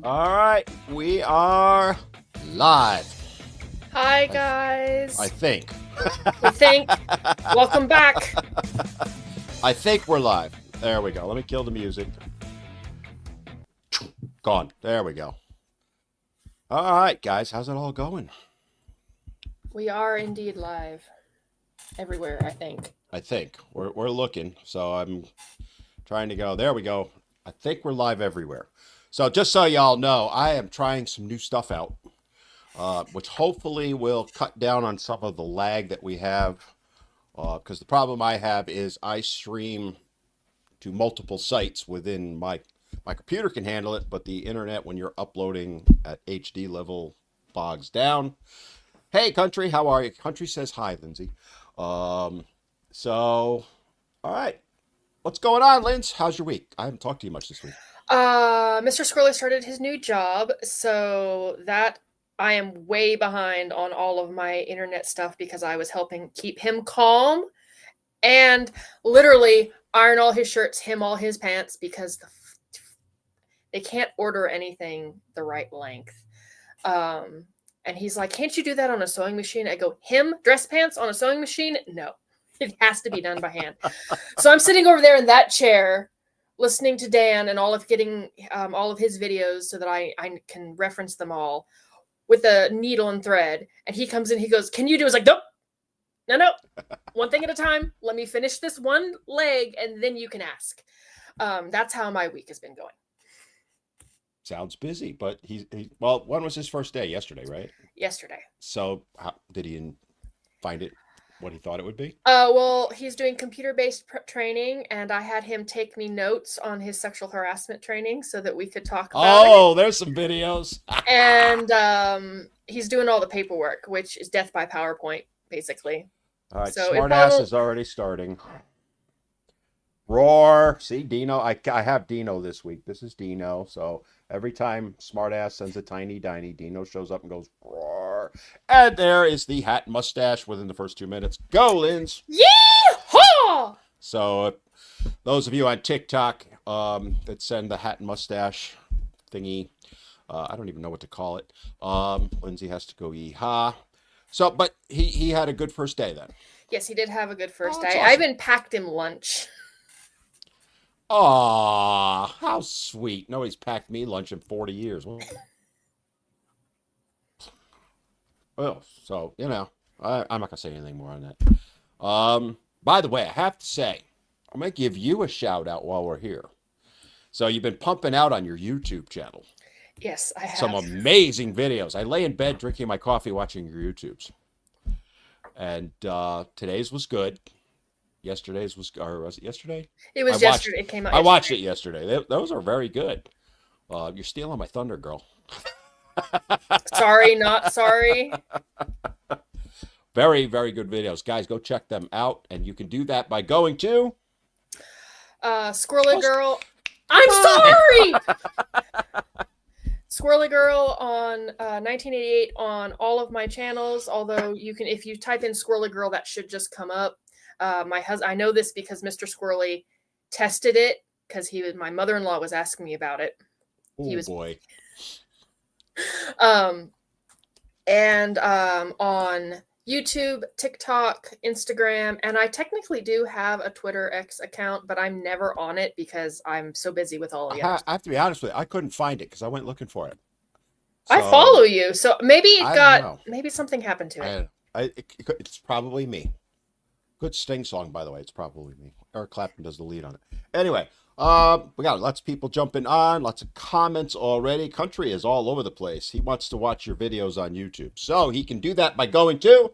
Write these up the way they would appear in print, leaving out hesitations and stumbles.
All right, we are live. Hi, guys. I think. We think. Welcome back. I think we're live. There we go. Let me kill the music. Gone. There we go. All right, guys. How's it all going? We are indeed live. Everywhere, I think. I think. We're looking. So I'm trying to go. There we go. I think we're live everywhere. So just so y'all know, I am trying some new stuff out, which hopefully will cut down on some of the lag that we have. Because the problem I have is I stream to multiple sites within my computer can handle it, but the internet, when you're uploading at HD level, bogs down. Hey, country, how are you? Country says hi, Lindsay. So, all right. What's going on, Linz? How's your week? I haven't talked to you much this week. Mr. Squirrel started his new job, so that I am way behind on all of my internet stuff because I was helping keep him calm and literally iron all his shirts, hem all his pants because they can't order anything the right length. And he's like, "Can't you do that on a sewing machine?" I go, "Hem dress pants on a sewing machine? No, it has to be done by hand." So I'm sitting over there in that chair, listening to Dan and all of his videos so that I can reference them all with a needle and thread. And he comes in, he goes, "Can you do?" I was like, "Nope, no, one thing at a time. Let me finish this one leg, and then you can ask." That's how my week has been going. Sounds busy, but well, when was his first day? Yesterday, right? Yesterday. So, how, did he find it what he thought it would be? Well, he's doing computer-based training, and I had him take me notes on his sexual harassment training so that we could talk about it. Oh, there's some videos. And he's doing all the paperwork, which is death by PowerPoint, basically. All right, So Smartass is already starting. Roar. See, Dino. I have Dino this week. This is Dino. So every time Smartass sends a tiny diny, Dino shows up and goes, roar. And there is the hat and mustache within the first 2 minutes. Go, Linz. Yee-haw! So those of you on TikTok that send the hat and mustache thingy, I don't even know what to call it. Lindsay has to go yee-haw. So, but he had a good first day then. Yes, he did have a good first day. Awesome. I even packed him lunch. Aw, how sweet. Nobody's packed me lunch in 40 years. Well, so, I'm not going to say anything more on that. By the way, I have to say, I'm going to give you a shout out while we're here. So you've been pumping out on your YouTube channel. Yes, I have. Some amazing videos. I lay in bed drinking my coffee watching your YouTubes. And today's was good. Yesterday's was it yesterday? It was yesterday. It came out. I watched it yesterday. Those are very good. You're stealing my thunder, girl. Sorry, not sorry. Very, very good videos. Guys, go check them out. And you can do that by going to... Squirrely Girl. I'm sorry! Squirrely Girl on 1988 on all of my channels. Although you can, if you type in Squirrely Girl, that should just come up. My husband, I know this because Mr. Squirrely tested it because my mother-in-law was asking me about it. Oh boy. And on YouTube, TikTok, Instagram, and I technically do have a Twitter X account, but I'm never on it because I'm so busy with all of the others. I have to be honest with you. I couldn't find it because I went looking for it. So, I follow you, so maybe maybe something happened to it. It's probably me. Good Sting song, by the way. It's probably me. Eric Clapton does the lead on it. Anyway, we got lots of people jumping on, lots of comments already. Country is all over the place. He wants to watch your videos on YouTube. So he can do that by going to...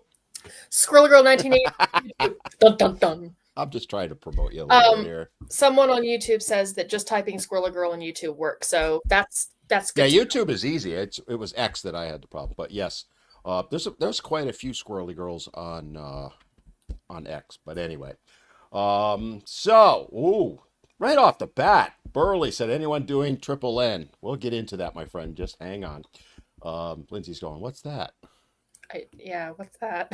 Squirrel Girl 1980. Dun, dun, dun. I'm just trying to promote you a little bit here. Someone on YouTube says that just typing Squirrel Girl on YouTube works. So that's good. Yeah, YouTube is easy. It was X that I had the problem. But yes, there's quite a few Squirrely Girls on X, but anyway, right off the bat, Burley said, anyone doing triple N? We'll get into that, my friend. Just hang on. Lindsay's going, what's that? What's that?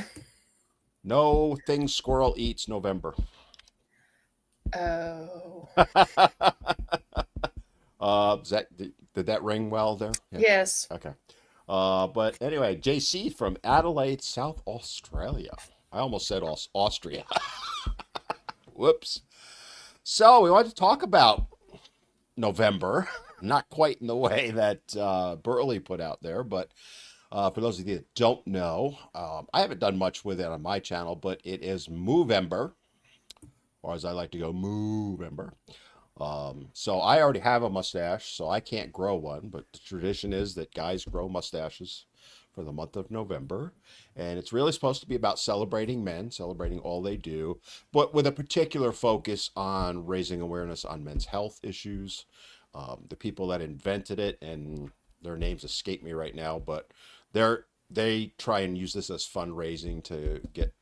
No things squirrel eats November. Oh. Zach, Did that ring well there? Yeah. Yes. Okay. But anyway, JC from Adelaide, South Australia. I almost said Austria. Whoops. So we wanted to talk about November, not quite in the way that Burley put out there, but for those of you that don't know, I haven't done much with it on my channel, but it is Movember, or as I like to go, Movember. So I already have a mustache, so I can't grow one, but the tradition is that guys grow mustaches for the month of November. And it's really supposed to be about celebrating men, celebrating all they do, but with a particular focus on raising awareness on men's health issues. The people that invented it, and their names escape me right now, but they try and use this as fundraising to get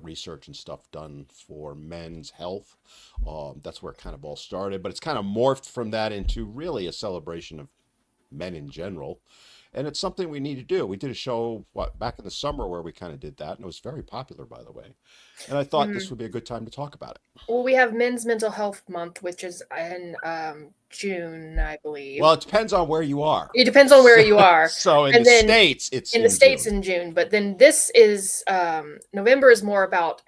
research and stuff done for men's health. That's where it kind of all started, but it's kind of morphed from that into really a celebration of men in general. And it's something we need to do. We did a show back in the summer where we kind of did that, and it was very popular, by the way. And I thought this would be a good time to talk about it. Well, we have Men's Mental Health Month, which is in June, I believe. Well, it depends on where you are. It depends on where you are. So in and the then States, it's in the States June. in June. But then this is November is more about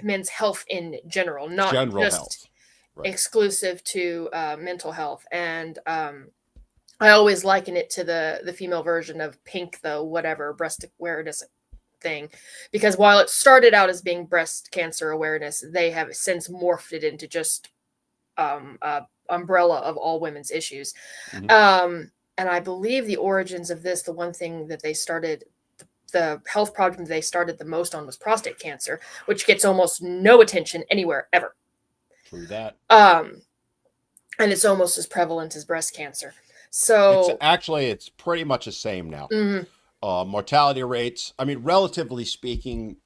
men's health in general, not General just health. Right. exclusive to mental health. And I always liken it to the female version of Pink, the whatever breast awareness thing, because while it started out as being breast cancer awareness, they have since morphed it into just umbrella of all women's issues. Mm-hmm. And I believe the origins of this, the one thing that they started, the health problem they started the most on was prostate cancer, which gets almost no attention anywhere ever. True that. And it's almost as prevalent as breast cancer. So it's pretty much the same now. Mm-hmm. Mortality rates, I mean, relatively speaking,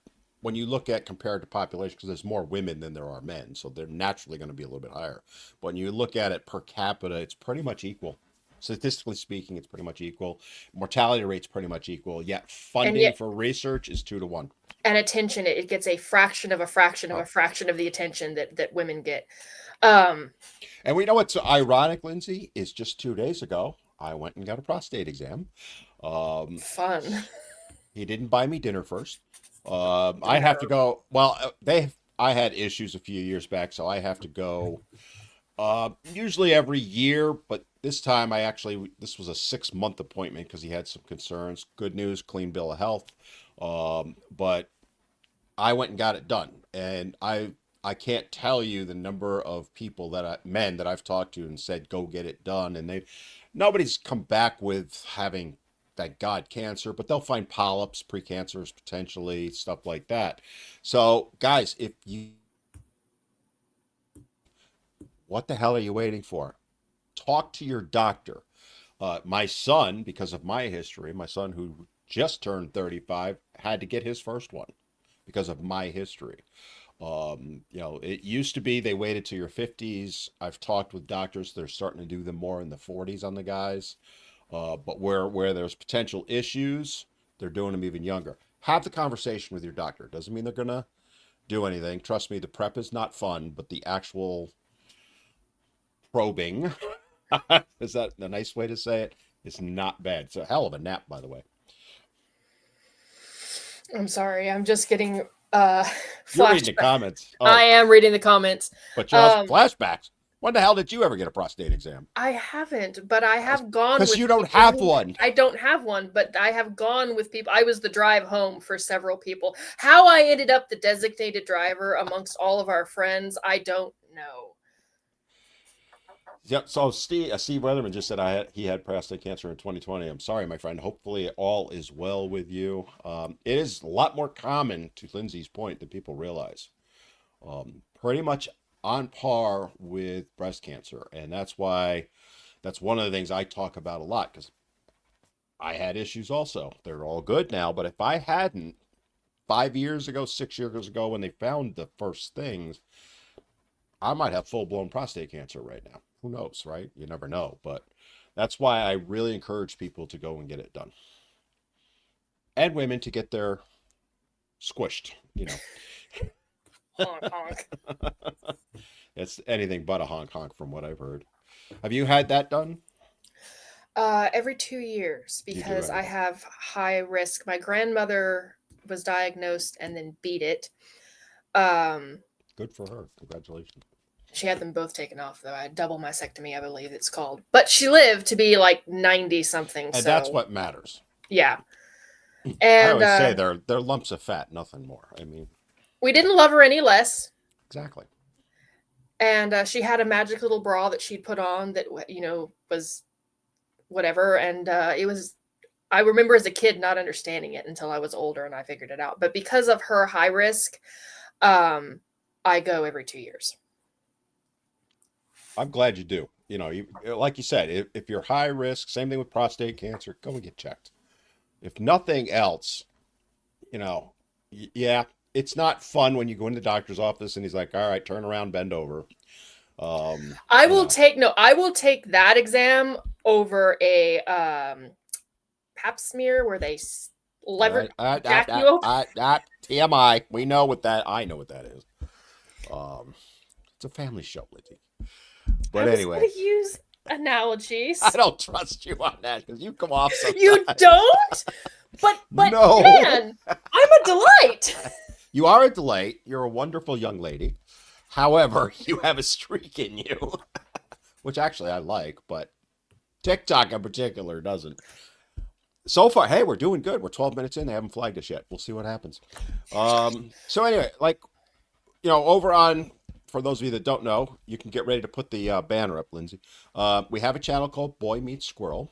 when you look at compared to population, because there's more women than there are men, so they're naturally going to be a little bit higher. But when you look at it per capita, it's pretty much equal. Statistically speaking, it's pretty much equal. Mortality rate's pretty much equal. Yet funding for research is 2 to 1. And attention, it gets a fraction of a fraction of a fraction of the attention that women get. And we know what's ironic, Lindsay, is just 2 days ago, I went and got a prostate exam. Fun. He didn't buy me dinner first. I have to go. Well, I had issues a few years back, so I have to go usually every year. But this time, this was a 6-month appointment because he had some concerns. Good news, clean bill of health. But I went and got it done, and I can't tell you the number of people men that I've talked to and said, go get it done. And nobody's come back with having, thank God, cancer, but they'll find polyps, precancers, potentially stuff like that. So guys, what the hell are you waiting for? Talk to your doctor. My son, because of my history, my son who just turned 35 had to get his first one because of my history. It used to be they waited till your 50s. I've talked with doctors, they're starting to do them more in the 40s on the guys. But where there's potential issues, they're doing them even younger. Have the conversation with your doctor. Doesn't mean they're going to do anything. Trust me, the prep is not fun, but the actual probing, is that a nice way to say it? It's not bad. It's a hell of a nap, by the way. I'm sorry. I'm just getting You're reading the comments. Oh. I am reading the comments. But you have flashbacks. When the hell did you ever get a prostate exam? I haven't, but I have gone with because you don't have one. I don't have one, but I have gone with people. I was the drive home for several people. How I ended up the designated driver amongst all of our friends, I don't know. Yep. So Steve Weatherman just said he had prostate cancer in 2020. I'm sorry, my friend. Hopefully all is well with you. It is a lot more common, to Lindsay's point, than people realize. Pretty much on par with breast cancer, and that's one of the things I talk about a lot, because I had issues also. They're all good now, but if I hadn't 5 years ago, 6 years ago, when they found the first things, I might have full-blown prostate cancer right now. Who knows, right? You never know. But that's why I really encourage people to go and get it done. And women to get their squished, Honk, honk. It's anything but a honk, honk from what I've heard. Have you had that done? Every 2 years You do because I everything. have high risk. My grandmother was diagnosed and then beat it. Um, Good for her. Congratulations. she had them both taken off though. I had double mastectomy, I believe it's called. But she lived to be like 90 something. And that's So what matters. yeah, I and always say they're lumps of fat, nothing more. I mean, we didn't love her any less. exactly. And she had a magic little bra that she'd put on that was whatever, and it was. I remember as a kid not understanding it until I was older and I figured it out. But because of her high risk, um, I go every 2 years. I'm glad you do. Like you said, if you're high risk, same thing with prostate cancer, go and get checked. If nothing else, you know, yeah, it's not fun when you go in the doctor's office and he's like, "All right, turn around, bend over." I You will know, take no, I will take that exam over a pap smear where they all lever right, jack you open. TMI. We know what that. I know what that is. Um, it's a family show, Lindsay. I But was anyway, going to use I analogies. don't trust you on that because you come off You sometimes. don't? But No, Dan, I'm a delight. you are a delight. You're a wonderful young lady. However, you have a streak in you, which actually I like, but TikTok in particular doesn't. So far, hey, we're doing good. We're 12 minutes in. They haven't flagged us yet. We'll see what happens. So anyway, over on, for those of you that don't know, you can get ready to put the banner up, Lindsay. We have a channel called Boy Meets Squirrel,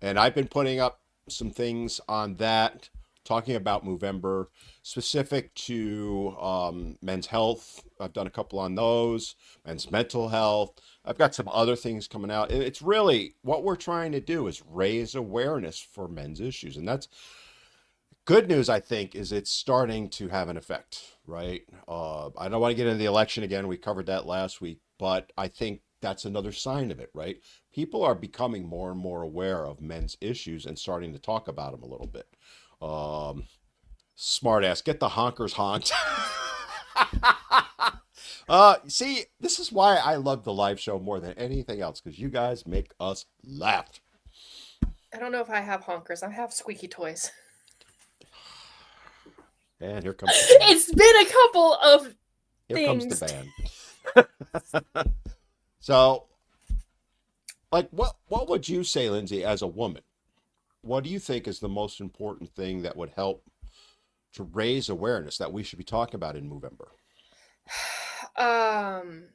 and I've been putting up some things on that, talking about Movember, specific to men's health. I've done a couple on those, men's mental health. I've got some other things coming out. It's really what we're trying to do is raise awareness for men's issues. And that's good news, I think, is it's starting to have an effect, right? I don't want to get into the election again. We covered that last week, but I think that's another sign of it, right? People are becoming more and more aware of men's issues and starting to talk about them a little bit. Um, Smart ass, get the honkers honked. See, this is why I love the live show more than anything else because you guys make us laugh. I don't know if I have honkers. I have squeaky toys. And here comes the band. It's been a couple of Here comes the things. band. So, like, what would you say, Lindsay, as a woman? What do you think is the most important thing that would help to raise awareness that we should be talking about in Movember? Um,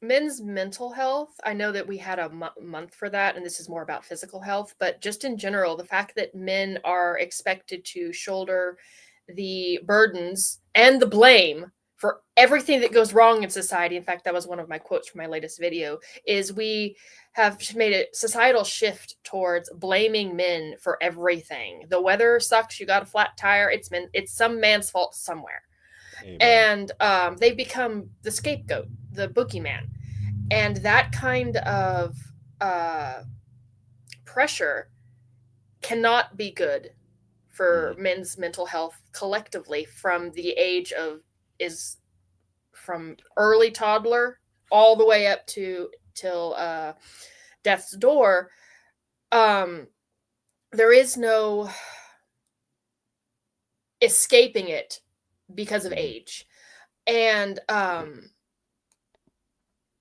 men's mental health. I know that we had a month for that, and this is more about physical health, but just in general, the fact that men are expected to shoulder the burdens and the blame for everything that goes wrong in society. In fact, that was one of my quotes from my latest video, is we have made a societal shift towards blaming men for everything. The weather sucks, you got a flat tire, it's some man's fault somewhere. Amen. And they've become the scapegoat, the boogeyman. And that kind of uh, pressure cannot be good for Mm-hmm. men's mental health collectively from the age of is from early toddler all the way up to till death's door. There is no escaping it because of Mm-hmm. age. And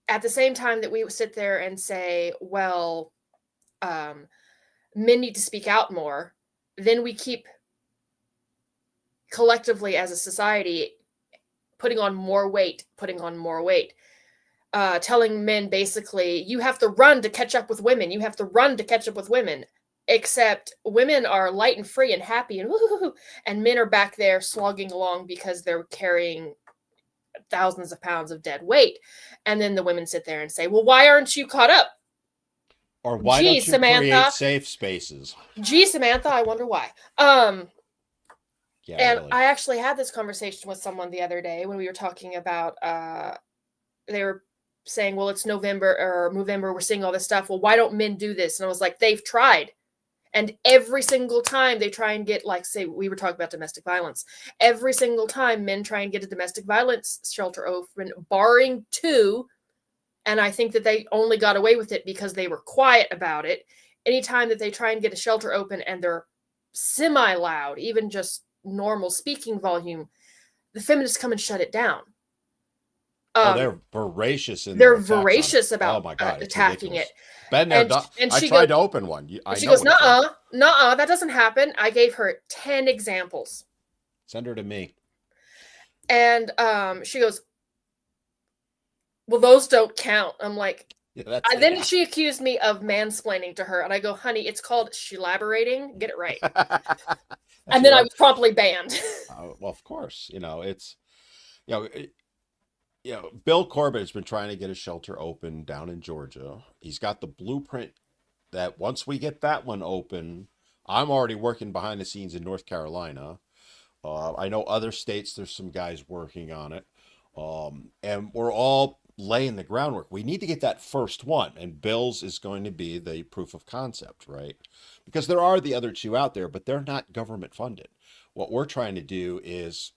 at the same time that we sit there and say, well, men need to speak out more, then we keep collectively as a society putting on more weight, telling men basically, you have to run to catch up with women. You have to run to catch up with women. Except women are light and free and happy and woo-hoo-hoo, and men are back there slogging along because they're carrying thousands of pounds of dead weight. And then the women sit there and say, well, why aren't you caught up? Or why don't you create safe spaces? Gee, Samantha, I wonder why. Yeah, And really. I actually had this conversation with someone the other day when we were talking about, they were saying, well, it's November or Movember, we're seeing all this stuff. Well, why don't men do this? And I was like, they've tried. And every single time they try and get, like, say, we were talking about domestic violence. Every single time men try and get a domestic violence shelter open, barring two, And I think that they only got away with it because they were quiet about it. Anytime that they try and get a shelter open and they're semi loud, even just normal speaking volume, the feminists come and shut it down. They're voracious in their They're attacks on it. voracious Oh about my God, it's attacking it. ridiculous. Been there, And I she tried goes, to open one. I she know goes, what it's like. nuh-uh, that doesn't happen. I gave her 10 examples. Send her to me. And she goes, well, those don't count. I'm like, Yeah, then she accused me of mansplaining to her. And I go, honey, it's called shelaborating. Get it right. And then I was promptly banned. Well, of course, it's, Bill Corbett has been trying to get a shelter open down in Georgia. He's got the blueprint that once we get that one open, I'm already working behind the scenes in North Carolina. I know other states, there's some guys working on it. And we're all laying the groundwork. We need to get that first one. And Bill's is going to be the proof of concept, right? Because there are the other two out there, but they're not government funded. What we're trying to do is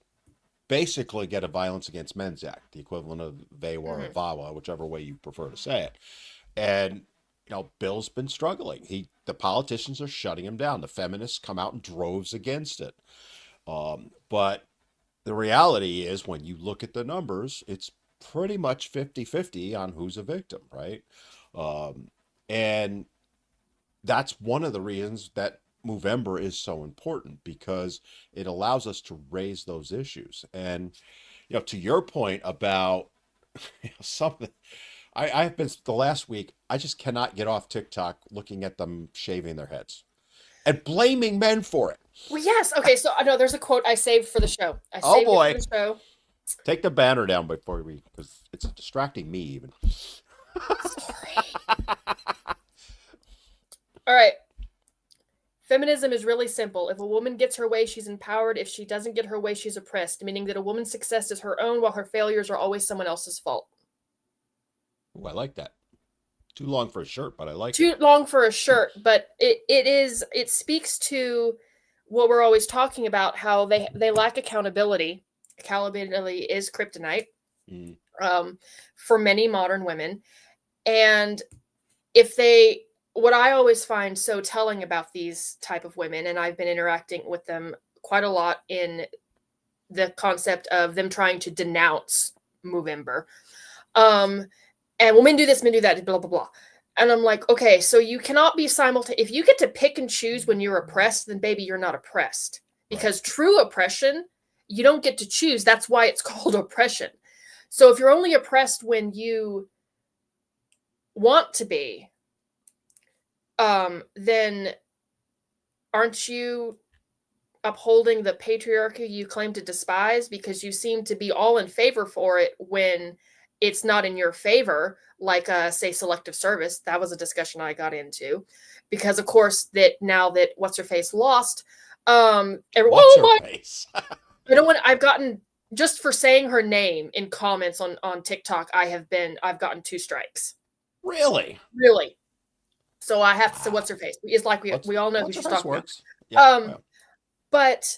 basically get a Violence Against Men's Act, the equivalent of VAWA or VAWA, whichever way you prefer to say it. And Bill's been struggling. The politicians are shutting him down. The feminists come out in droves against it. But the reality is, when you look at the numbers, it's pretty much 50-50 on who's a victim, right? And that's one of the reasons that Movember is so important, because it allows us to raise those issues. And, to your point about something, I've been the last week, I just cannot get off TikTok looking at them shaving their heads and blaming men for it. Well, yes. Okay. So I know there's a quote I saved for the show. I Oh saved boy. it for the show. Take the banner down before because it's distracting me even. Sorry. All right. Feminism is really simple. If a woman gets her way, she's empowered. If she doesn't get her way, she's oppressed, meaning that a woman's success is her own while her failures are always someone else's fault. Ooh, I like that. Too long for a shirt, but I like Too it. long for a shirt, but it speaks to what we're always talking about, how they lack accountability. Accountability is kryptonite for many modern women. And what I always find so telling about these type of women, and I've been interacting with them quite a lot in the concept of them trying to denounce Movember. And women do this, men do that, blah, blah, blah. And I'm like, okay, so you cannot be simultaneous. If you get to pick and choose when you're oppressed, then baby, you're not oppressed. Because true oppression, you don't get to choose. That's why it's called oppression. So if you're only oppressed when you want to be, then aren't you upholding the patriarchy you claim to despise? Because you seem to be all in favor for it when it's not in your favor, like say selective service. That was a discussion I got into, because of course that now that what's her face lost, what's her face? I've gotten, just for saying her name in comments on TikTok, I've gotten 2 strikes. Really? So I have to say what's her face. It's like we all know who she's talking about. Yeah. But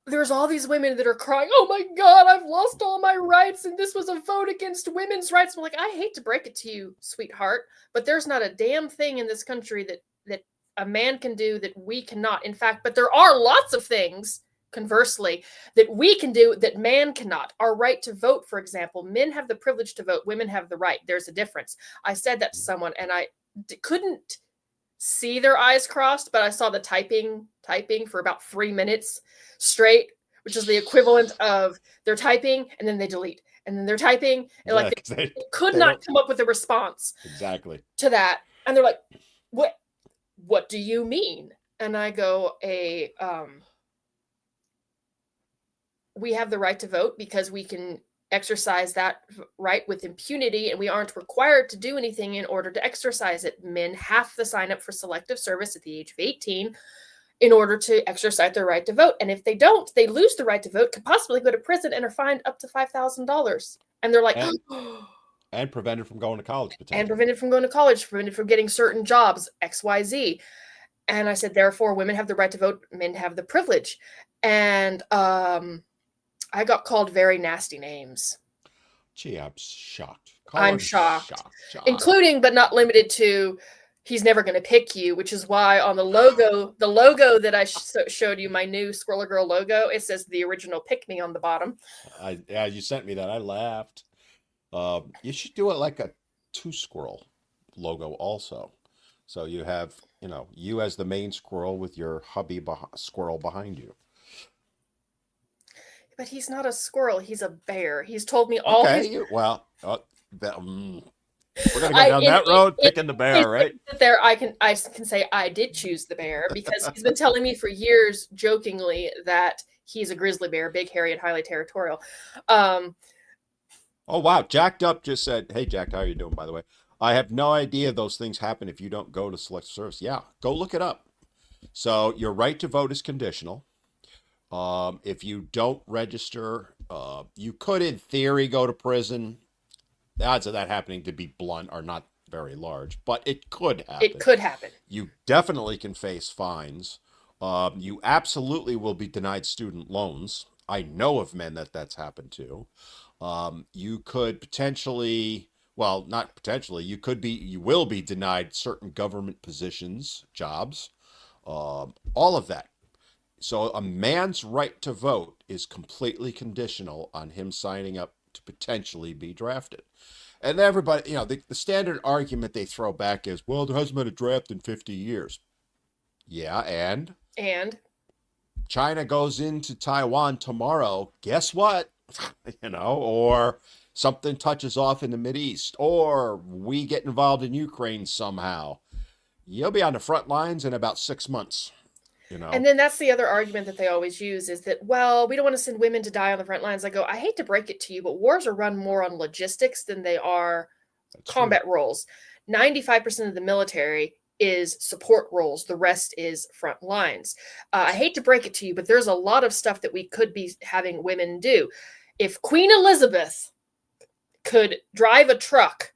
there's all these women that are crying, oh my God, I've lost all my rights, and this was a vote against women's rights. I'm like, I hate to break it to you, sweetheart, but there's not a damn thing in this country that a man can do that we cannot. In fact, but there are lots of things, conversely, that we can do that man cannot. Our right to vote, for example. Men have the privilege to vote. Women have the right. There's a difference. I said that to someone, and I couldn't see their eyes crossed, but I saw the typing for about 3 minutes straight, which is the equivalent of they're typing and then they delete, and then they're typing, and like they could not come up with a response exactly to that. And they're like, what do you mean? And I go, we have the right to vote because we can exercise that right with impunity, and we aren't required to do anything in order to exercise it. Men have to sign up for selective service at the age of 18 in order to exercise their right to vote. And if they don't, they lose the right to vote, could possibly go to prison, and are fined up to $5,000. And they're like, and prevented from going to college, potentially. And prevented from going to college, prevented from getting certain jobs, XYZ. And I said, therefore, women have the right to vote, men have the privilege. And I got called very nasty names. Gee, I'm shocked. Call I'm him shocked, shocked. including but not limited to he's never going to pick you, which is why on the logo that I showed you, my new Squirrel Girl logo, it says the original pick me on the bottom. Yeah, you sent me that. I laughed. You should do it like a two squirrel logo also. So you have, you as the main squirrel with your hubby squirrel behind you. But he's not a squirrel, he's a bear. He's told me all his Okay, well, that, we're gonna go I down in that road, in picking the his bear, right? statement there, I can say I did choose the bear because he's been telling me for years, jokingly, that he's a grizzly bear, big, hairy, and highly territorial. Um, Oh wow, Jacked Up just said, "Hey Jack, how are you doing? By the way, I have no idea those things happen if you don't go to select service. Yeah, go look it up. So your right to vote is conditional. If you don't register, you could, in theory, go to prison. The odds of that happening, to be blunt, are not very large, but it could it happen. could happen. You definitely can face fines. You absolutely will be denied student loans. I know of men that's happened to. You could potentially, well, not potentially, you will be denied certain government positions, jobs, all of that. So a man's right to vote is completely conditional on him signing up to potentially be drafted. And everybody, the standard argument they throw back is, well, there hasn't been a draft in 50 years. Yeah, and And China goes into Taiwan tomorrow. Guess what? Or something touches off in the Mideast, or we get involved in Ukraine somehow. You'll be on the front lines in about 6 months. and then that's the other argument that they always use is that, well, we don't want to send women to die on the front lines. I go, I hate to break it to you, but wars are run more on logistics than they are That's true. combat roles. 95% of the military is support roles. The rest is front lines. I hate to break it to you, but there's a lot of stuff that we could be having women do. If Queen Elizabeth could drive a truck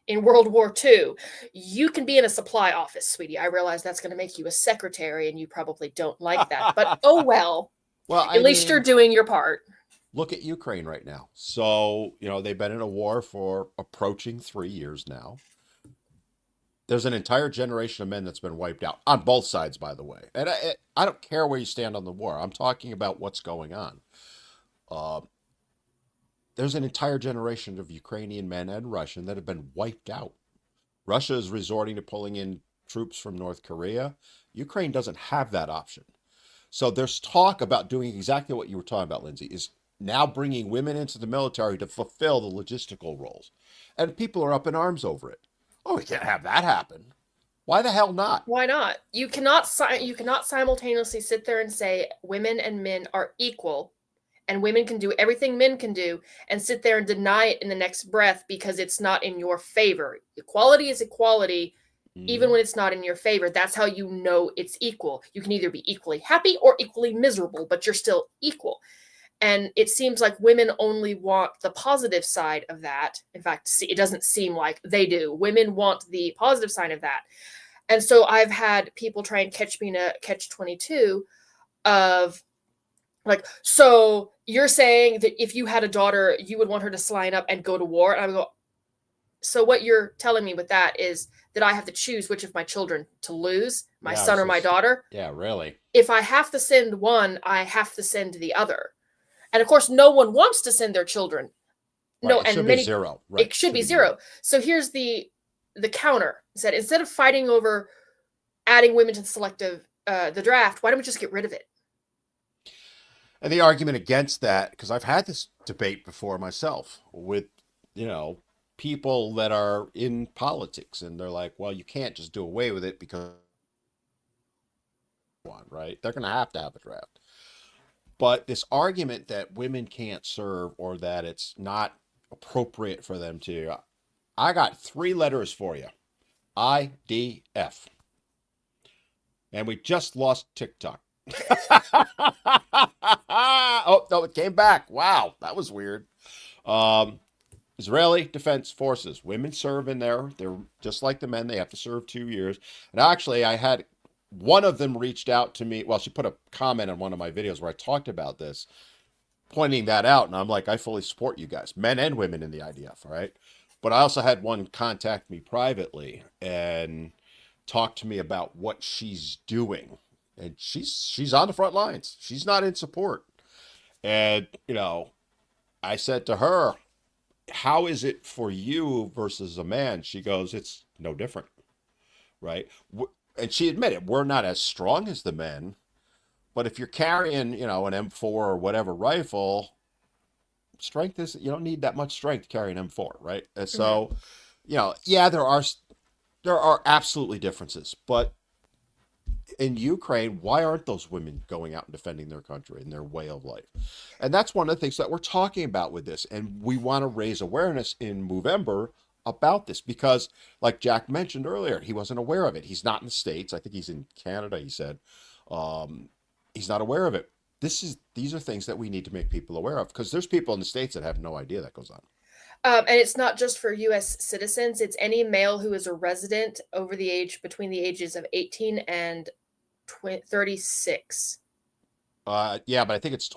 in World War II, you can be in a supply office, sweetie. I realize that's going to make you a secretary, and you probably don't like that. But oh well. Well, At least you're doing your part. Look at Ukraine right now. So, they've been in a war for approaching 3 years now. There's an entire generation of men that's been wiped out on both sides, by the way. And I don't care where you stand on the war. I'm talking about what's going on. Uh, there's an entire generation of Ukrainian men and Russian that have been wiped out. Russia is resorting to pulling in troops from North Korea. Ukraine doesn't have that option. So there's talk about doing exactly what you were talking about, Lindsay, is now bringing women into the military to fulfill the logistical roles. And people are up in arms over it. Oh, we can't have that happen. Why the hell not? Why not? You cannot simultaneously sit there and say women and men are equal and women can do everything men can do and sit there and deny it in the next breath because it's not in your favor. Equality is equality even when it's not in your favor. That's how you know it's equal. You can either be equally happy or equally miserable, but you're still equal. And it seems like women only want the positive side of that. In fact, it doesn't seem like they do. Women want the positive side of that. And so I've had people try and catch me in a catch-22 of like, so you're saying that if you had a daughter, you would want her to sign up and go to war? And I would go, so what you're telling me with that is that I have to choose which of my children to lose, my son or my daughter? Yeah, really. If I have to send one, I have to send the other. And of course, no one wants to send their children. Right, No, it and should many be zero. Right. It should be zero. So here's the counter: is that instead of fighting over adding women to the draft, why don't we just get rid of it? And the argument against that, because I've had this debate before myself with, people that are in politics, and they're like, well, you can't just do away with it because, right? They're going to have a draft. But this argument that women can't serve or that it's not appropriate for them to, I got 3 letters for you. IDF. And we just lost TikTok. Oh, no, it came back. Wow, that was weird. Israeli Defense Forces. Women serve in there. They're just like the men. They have to serve 2 years. And actually, I had one of them reached out to me. Well, she put a comment on one of my videos where I talked about this. pointing that out, and I'm like, I fully support you guys, men and women in the IDF, all right? But I also had one contact me privately and talk to me about what she's doing. And she's on the front lines. She's not in support. And, I said to her, how is it for you versus a man? She goes, it's no different, right? And she admitted, we're not as strong as the men, but if you're carrying, an M4 or whatever rifle, strength is, you don't need that much strength to carry an M4, right? And Mhm. so, yeah, there are absolutely differences, but in Ukraine, why aren't those women going out and defending their country and their way of life? And that's one of the things that we're talking about with this. And we want to raise awareness in Movember about this because, like Jack mentioned earlier, he wasn't aware of it. He's not in the States. I think he's in Canada, he said. Um, he's not aware of it. These are things that we need to make people aware of because there's people in the States that have no idea that goes on. And it's not just for U.S. citizens. It's any male who is a resident over the age between the ages of 18 and 36. Yeah, but I think it's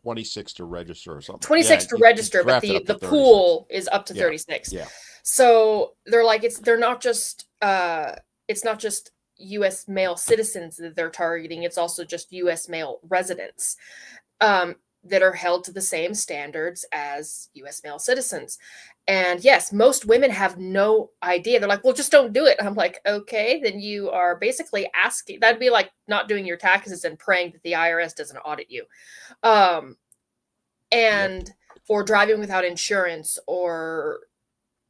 26 to register or something. 26 Yeah, to you register, but draft it the up to the 36. pool is up to Yeah, 36. yeah. So they're like they're not just it's not just US male citizens that they're targeting, it's also just US male residents that are held to the same standards as US male citizens. And yes, most women have no idea. They're like, well, just don't do it. I'm like, okay, then you are basically asking. That'd be like not doing your taxes and praying that the IRS doesn't audit you. Um, Yep. and or driving without insurance or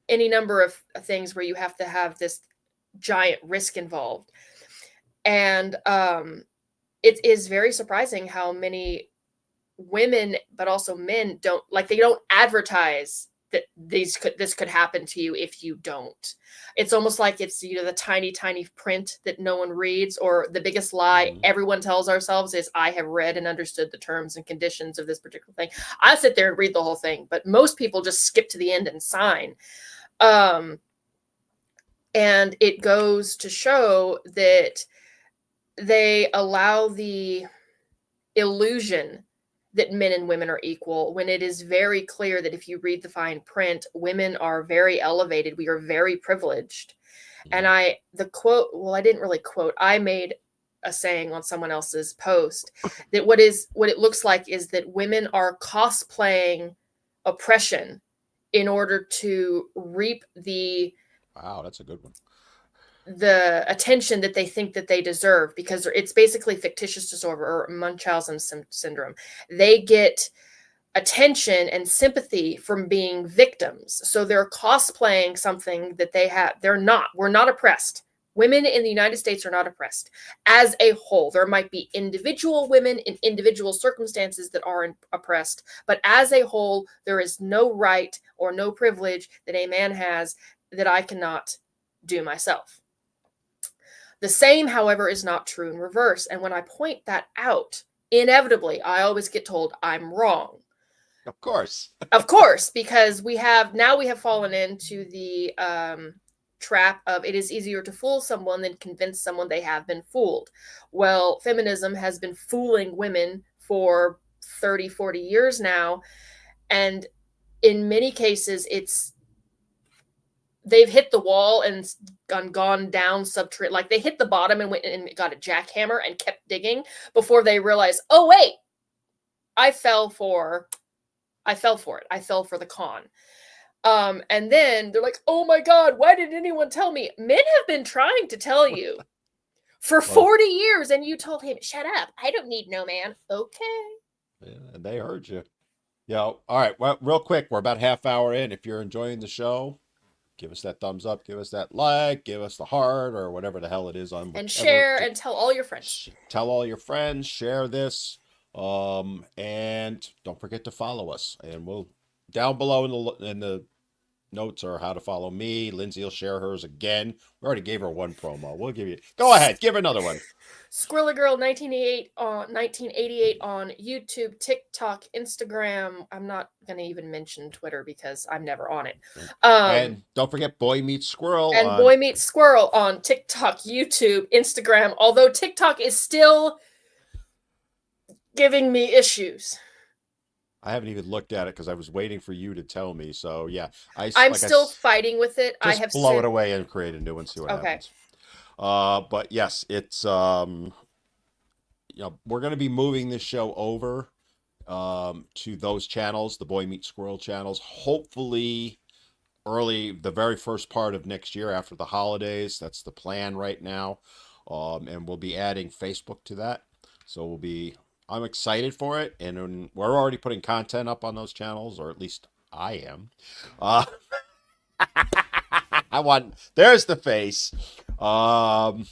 any number of things where you have to have this giant risk involved. And it is very surprising how many women but also men they don't advertise that this could happen to you if you don't. It's almost like it's the tiny print that no one reads, or the biggest lie Hmm. everyone tells ourselves is I have read and understood the terms and conditions of this particular thing. I sit there and read the whole thing, but most people just skip to the end and sign. um and it goes to show that they allow the illusion that men and women are equal when it is very clear that if you read the fine print, women are very elevated. We are very privileged. And Hmm. the quote, well, I didn't really quote, I made a saying on someone else's post that what it looks like is that women are cosplaying oppression in order to reap Wow, that's a good one. the attention that they think that they deserve, because it's basically fictitious disorder or Munchausen syndrome. They get attention and sympathy from being victims. So they're cosplaying something that they have. We're not oppressed. Women in the United States are not oppressed as a whole. There might be individual women in individual circumstances that are oppressed, but as a whole, there is no right or no privilege that a man has that I cannot do myself. The same, however, is not true in reverse. And when I point that out, inevitably, I always get told I'm wrong. Of course. Of course, because we have fallen into the trap of it is easier to fool someone than convince someone they have been fooled. Well, feminism has been fooling women for 30, 40 years now. And in many cases, they've hit the wall and gone down subterranean. Like they hit the bottom and went and got a jackhammer and kept digging before they realized, oh wait, I fell for it. I fell for the con. And then they're like, oh my God, why didn't anyone tell me? Men have been trying to tell you for Well, 40 years, and you told him, shut up. I don't need no man. Okay. yeah, and they heard you. Yeah. All right. Well, real quick, we're about half hour in. If you're enjoying the show, give us that thumbs up, give us that like, give us the heart, or whatever the hell it is on And whichever. share and tell all your friends. Tell all your friends, share this, and don't forget to follow us. And we'll down below in the notes are how to follow me. Lindsay will share hers again. We already gave her one promo. We'll give you. Go ahead, give her another one. Squirrel Girl 1988 on YouTube, TikTok, Instagram. I'm not gonna even mention Twitter because I'm never on it. And don't forget Boy Meets Squirrel And on. Boy Meets Squirrel on TikTok, YouTube, Instagram. Although TikTok is still giving me issues. I haven't even looked at it because I was waiting for you to tell me. So yeah, I'm still fighting with it. I just have blow it sent. away and create a new one, see what Okay. happens. But yes, it's we're going to be moving this show over to those channels, the Boy Meets Squirrel channels. Hopefully, the very first part of next year after the holidays. That's the plan right now, and we'll be adding Facebook to that. So we'll be. I'm excited for it, and we're already putting content up on those channels, or at least I am. Uh, I want. There's the face. Um,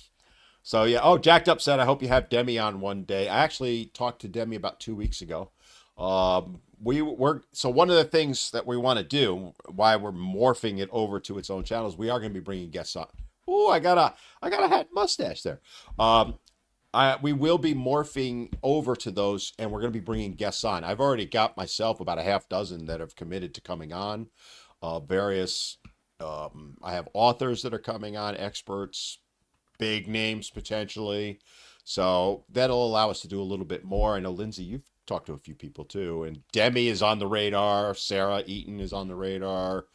so yeah. Oh, Jacked Up said, I hope you have Demi on one day. I actually talked to Demi about 2 weeks ago. So one of the things that we want to do, why we're morphing it over to its own channels, we are going to be bringing guests on. Oh, I got a hat and mustache there. Um, we will be morphing over to those, and we're going to be bringing guests on. I've already got myself about a half dozen that have committed to coming on. Various, I have authors that are coming on, experts, big names potentially. So that'll allow us to do a little bit more. I know, Lindsay, you've talked to a few people too, and Demi is on the radar. Sarah Eaton is on the radar.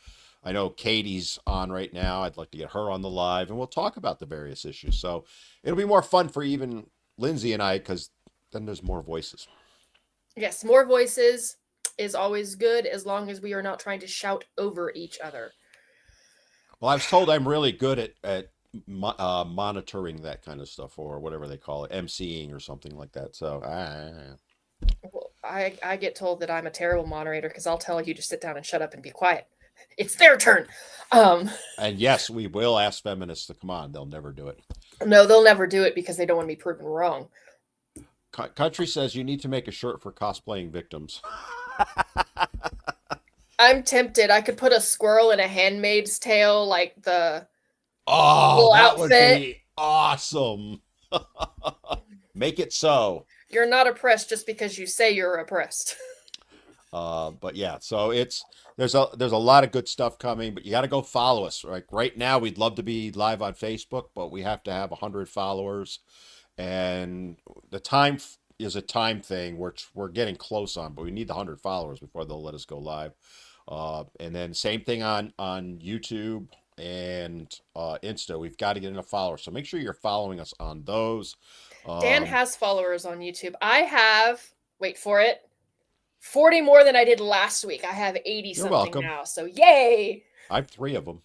I know Katie's on right now. I'd like to get her on the live, and we'll talk about the various issues. So it'll be more fun for even Lindsay and I, because then there's more voices. Yes, more voices is always good as long as we are not trying to shout over each other. Well, I was told I'm really good at monitoring that kind of stuff, or whatever they call it, emceeing or something like that. So Well, I get told that I'm a terrible moderator because I'll tell you to sit down and shut up and be quiet. It's their turn. Um, and yes, we will ask feminists to come on. They'll never do it. no, they'll never do it because they don't want to be proven wrong. Country says you need to make a shirt for cosplaying victims. I'm tempted. I could put a squirrel in a Handmaid's Tale, like the Oh, little that would outfit. be awesome. Make it so. You're not oppressed just because you say you're oppressed. But yeah, so there's a lot of good stuff coming, but you got to go follow us. Right now, we'd love to be live on Facebook, but we have to have 100 followers, and the time is a time thing, which we're getting close on, but we need the 100 followers before they'll let us go live. And then same thing on YouTube and Insta. We've got to get enough followers, so make sure you're following us on those. Dan Um, has followers on YouTube. I have, wait for it, 40 more than I did last week. I have 80 you're something welcome. now. So yay. I have three of them.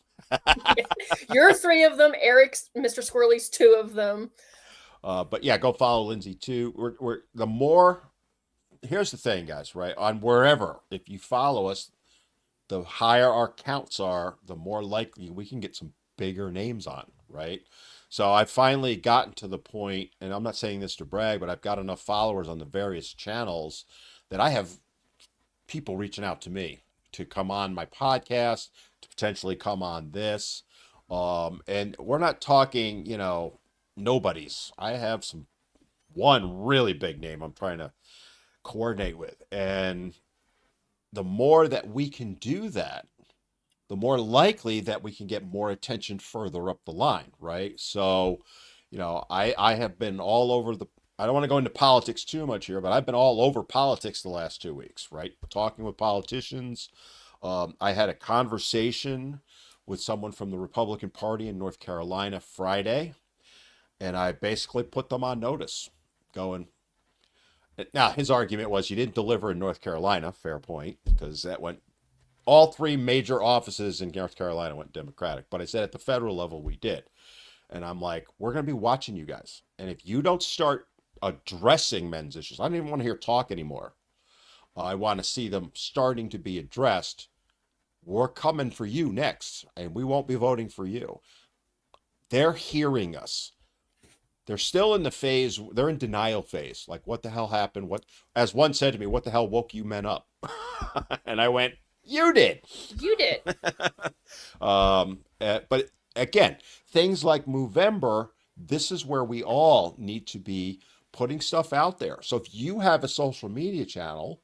You're 3 of them. Eric's, Mr. Squirrely's 2 of them. But yeah, go follow Lindsay too. We're the more. Here's the thing, guys. Right, on wherever, if you follow us, the higher our counts are, the more likely we can get some bigger names on. Right. So I've finally gotten to the point, and I'm not saying this to brag, but I've got enough followers on the various channels that I have people reaching out to me to come on my podcast, to potentially come on this. And we're not talking, nobodies. I have one really big name I'm trying to coordinate with. And the more that we can do that, the more likely that we can get more attention further up the line, right? So, I have been all over I don't want to go into politics too much here, but I've been all over politics the last 2 weeks, right? Talking with politicians. I had a conversation with someone from the Republican Party in North Carolina Friday, and I basically put them on notice, going. Now, his argument was you didn't deliver in North Carolina. Fair point, because that went all three major offices in North Carolina went Democratic. But I said at the federal level we did. And I'm like, we're going to be watching you guys. And if you don't start addressing men's issues, I don't even want to hear talk anymore. I want to see them starting to be addressed. We're coming for you next, and we won't be voting for you. They're hearing us. They're still in the phase, they're in denial phase. Like, what the hell happened? As one said to me, what the hell woke you men up? And I went, you did. You did. But again, things like Movember, this is where we all need to be putting stuff out there. So if you have a social media channel,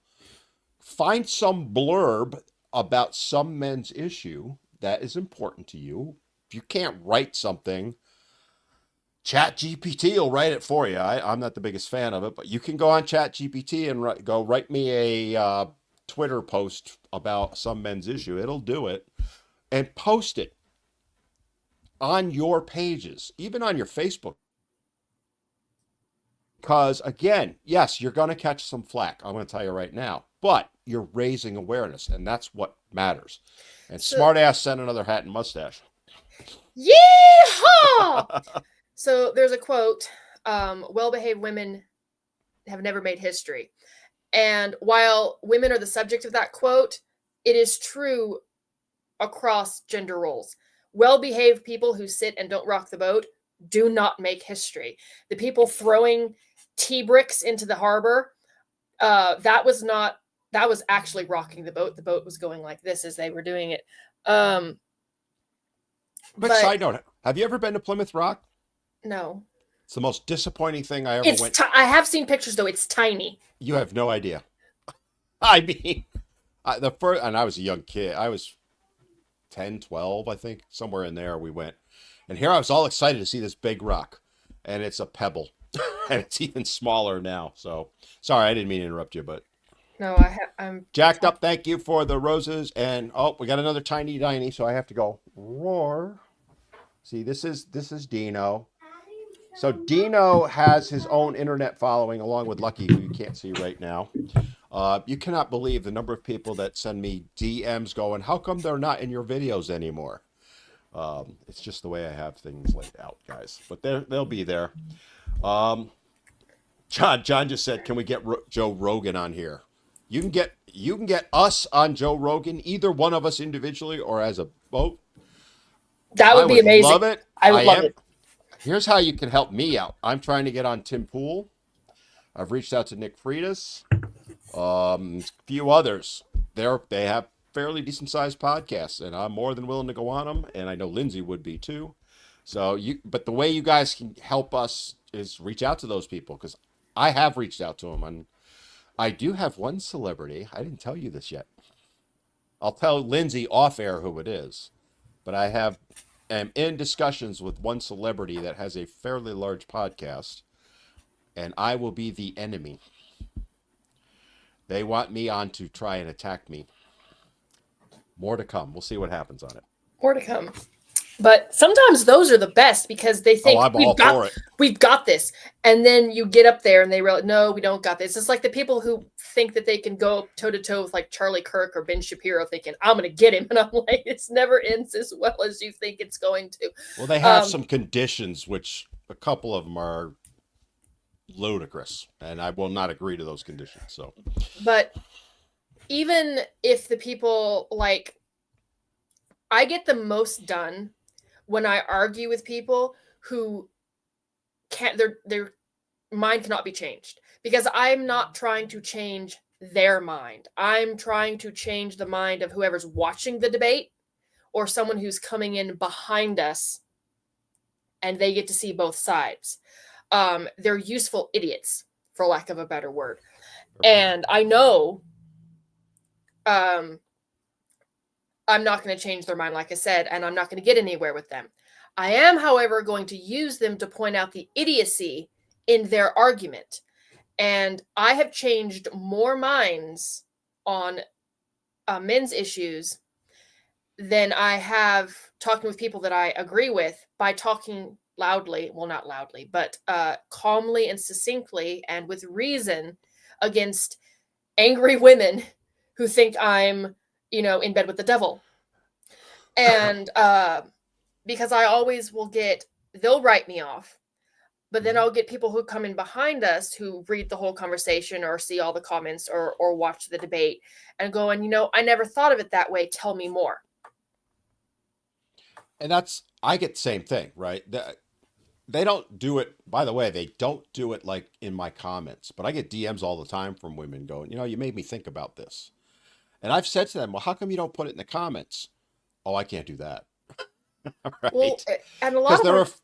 find some blurb about some men's issue that is important to you. If you can't write something, Chat GPT will write it for you. I'm not the biggest fan of it, but you can go on Chat GPT and write me Twitter post about some men's issue, it'll do it, and post it on your pages, even on your Facebook. Because again, yes, you're going to catch some flack. I'm going to tell you right now, but you're raising awareness, and that's what matters. And So, smart ass sent another hat and mustache. yeehaw! So there's a quote: "Well-behaved women have never made history." And while women are the subject of that quote, it is true across gender roles. Well-behaved people who sit and don't rock the boat do not make history. The people throwing tea bricks into the harbor, that was actually rocking the boat. The boat was going like this as they were doing it. But But side note, have you ever been to Plymouth Rock? no, It's the most disappointing thing I ever went. I have seen pictures though. It's tiny. You have no idea. I mean, the first, and I was a young kid. I was 10, 12, I think, somewhere in there we went. And here I was all excited to see this big rock, and it's a pebble, and it's even smaller now. So sorry, I didn't mean to interrupt you, but No, I'm jacked up. Thank you for the roses, and oh, we got another tiny tiny, so I have to go roar. See, this is Dino. So Dino has his own internet following, along with Lucky, who you can't see right now. You cannot believe the number of people that send me DMs going, how come they're not in your videos anymore? It's just the way I have things laid out, guys. But they'll be there. John just said, can we get Joe Rogan on here? You can get us on Joe Rogan, either one of us individually or as a boat. That would be amazing. Love it. I would love it. Here's how you can help me out. I'm trying to get on Tim Pool. I've reached out to Nick Freitas. A few others. They have fairly decent sized podcasts, and I'm more than willing to go on them. And I know Lindsay would be too. But the way you guys can help us is reach out to those people, because I have reached out to them, and I do have one celebrity. I didn't tell you this yet. I'll tell Lindsay off air who it is, but am in discussions with one celebrity that has a fairly large podcast, and I will be the enemy. They want me on to try and attack me. More to come. We'll see what happens on it. More to come. But sometimes those are the best, because they think we've got this. And then you get up there and they realize, no, we don't got this. It's like the people who think that they can go toe to toe with like Charlie Kirk or Ben Shapiro thinking, I'm going to get him. And I'm like, it's never ends as well as you think it's going to. Well, they have some conditions, which a couple of them are ludicrous, and I will not agree to those conditions. So, but even if the people, like, I get the most done when I argue with people who can't, their mind cannot be changed, because I'm not trying to change their mind. I'm trying to change the mind of whoever's watching the debate or someone who's coming in behind us, and they get to see both sides. They're useful idiots, for lack of a better word. And I know I'm not going to change their mind, like I said, and I'm not going to get anywhere with them. I am, however, going to use them to point out the idiocy in their argument. And I have changed more minds on men's issues than I have talking with people that I agree with by talking loudly, well, not loudly, but calmly and succinctly and with reason against angry women who think I'm, in bed with the devil. And because I always will they'll write me off, but then I'll get people who come in behind us who read the whole conversation or see all the comments or watch the debate and go, and I never thought of it that way. Tell me more. And I get the same thing, right? They don't do it, by the way, they don't do it like in my comments, but I get DMs all the time from women going, you made me think about this. And I've said to them, well, how come you don't put it in the comments? Oh, I can't do that. Right? Well, and a lot of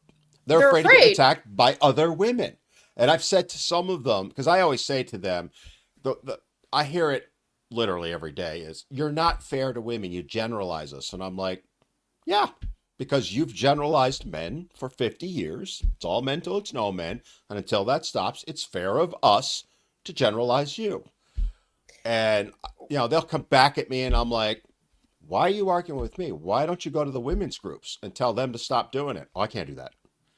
they're afraid to get attacked by other women. And I've said to some of them, because I always say to them, I hear it literally every day, is you're not fair to women. You generalize us. And I'm like, yeah, because you've generalized men for 50 years. It's all men till it's no men. And until that stops, it's fair of us to generalize you. And, they'll come back at me and I'm like, why are you arguing with me? Why don't you go to the women's groups and tell them to stop doing it? Oh, I can't do that.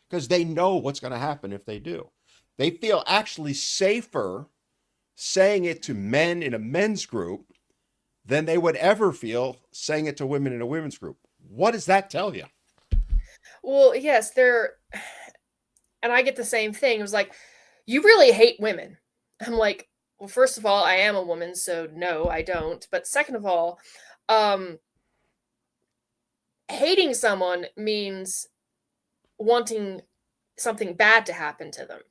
Because they know what's going to happen if they do. They feel actually safer saying it to men in a men's group than they would ever feel saying it to women in a women's group. What does that tell you? Well, yes, and I get the same thing. It was like, you really hate women. I'm like, well, first of all, I am a woman, so no, I don't. But second of all, hating someone means wanting something bad to happen to them.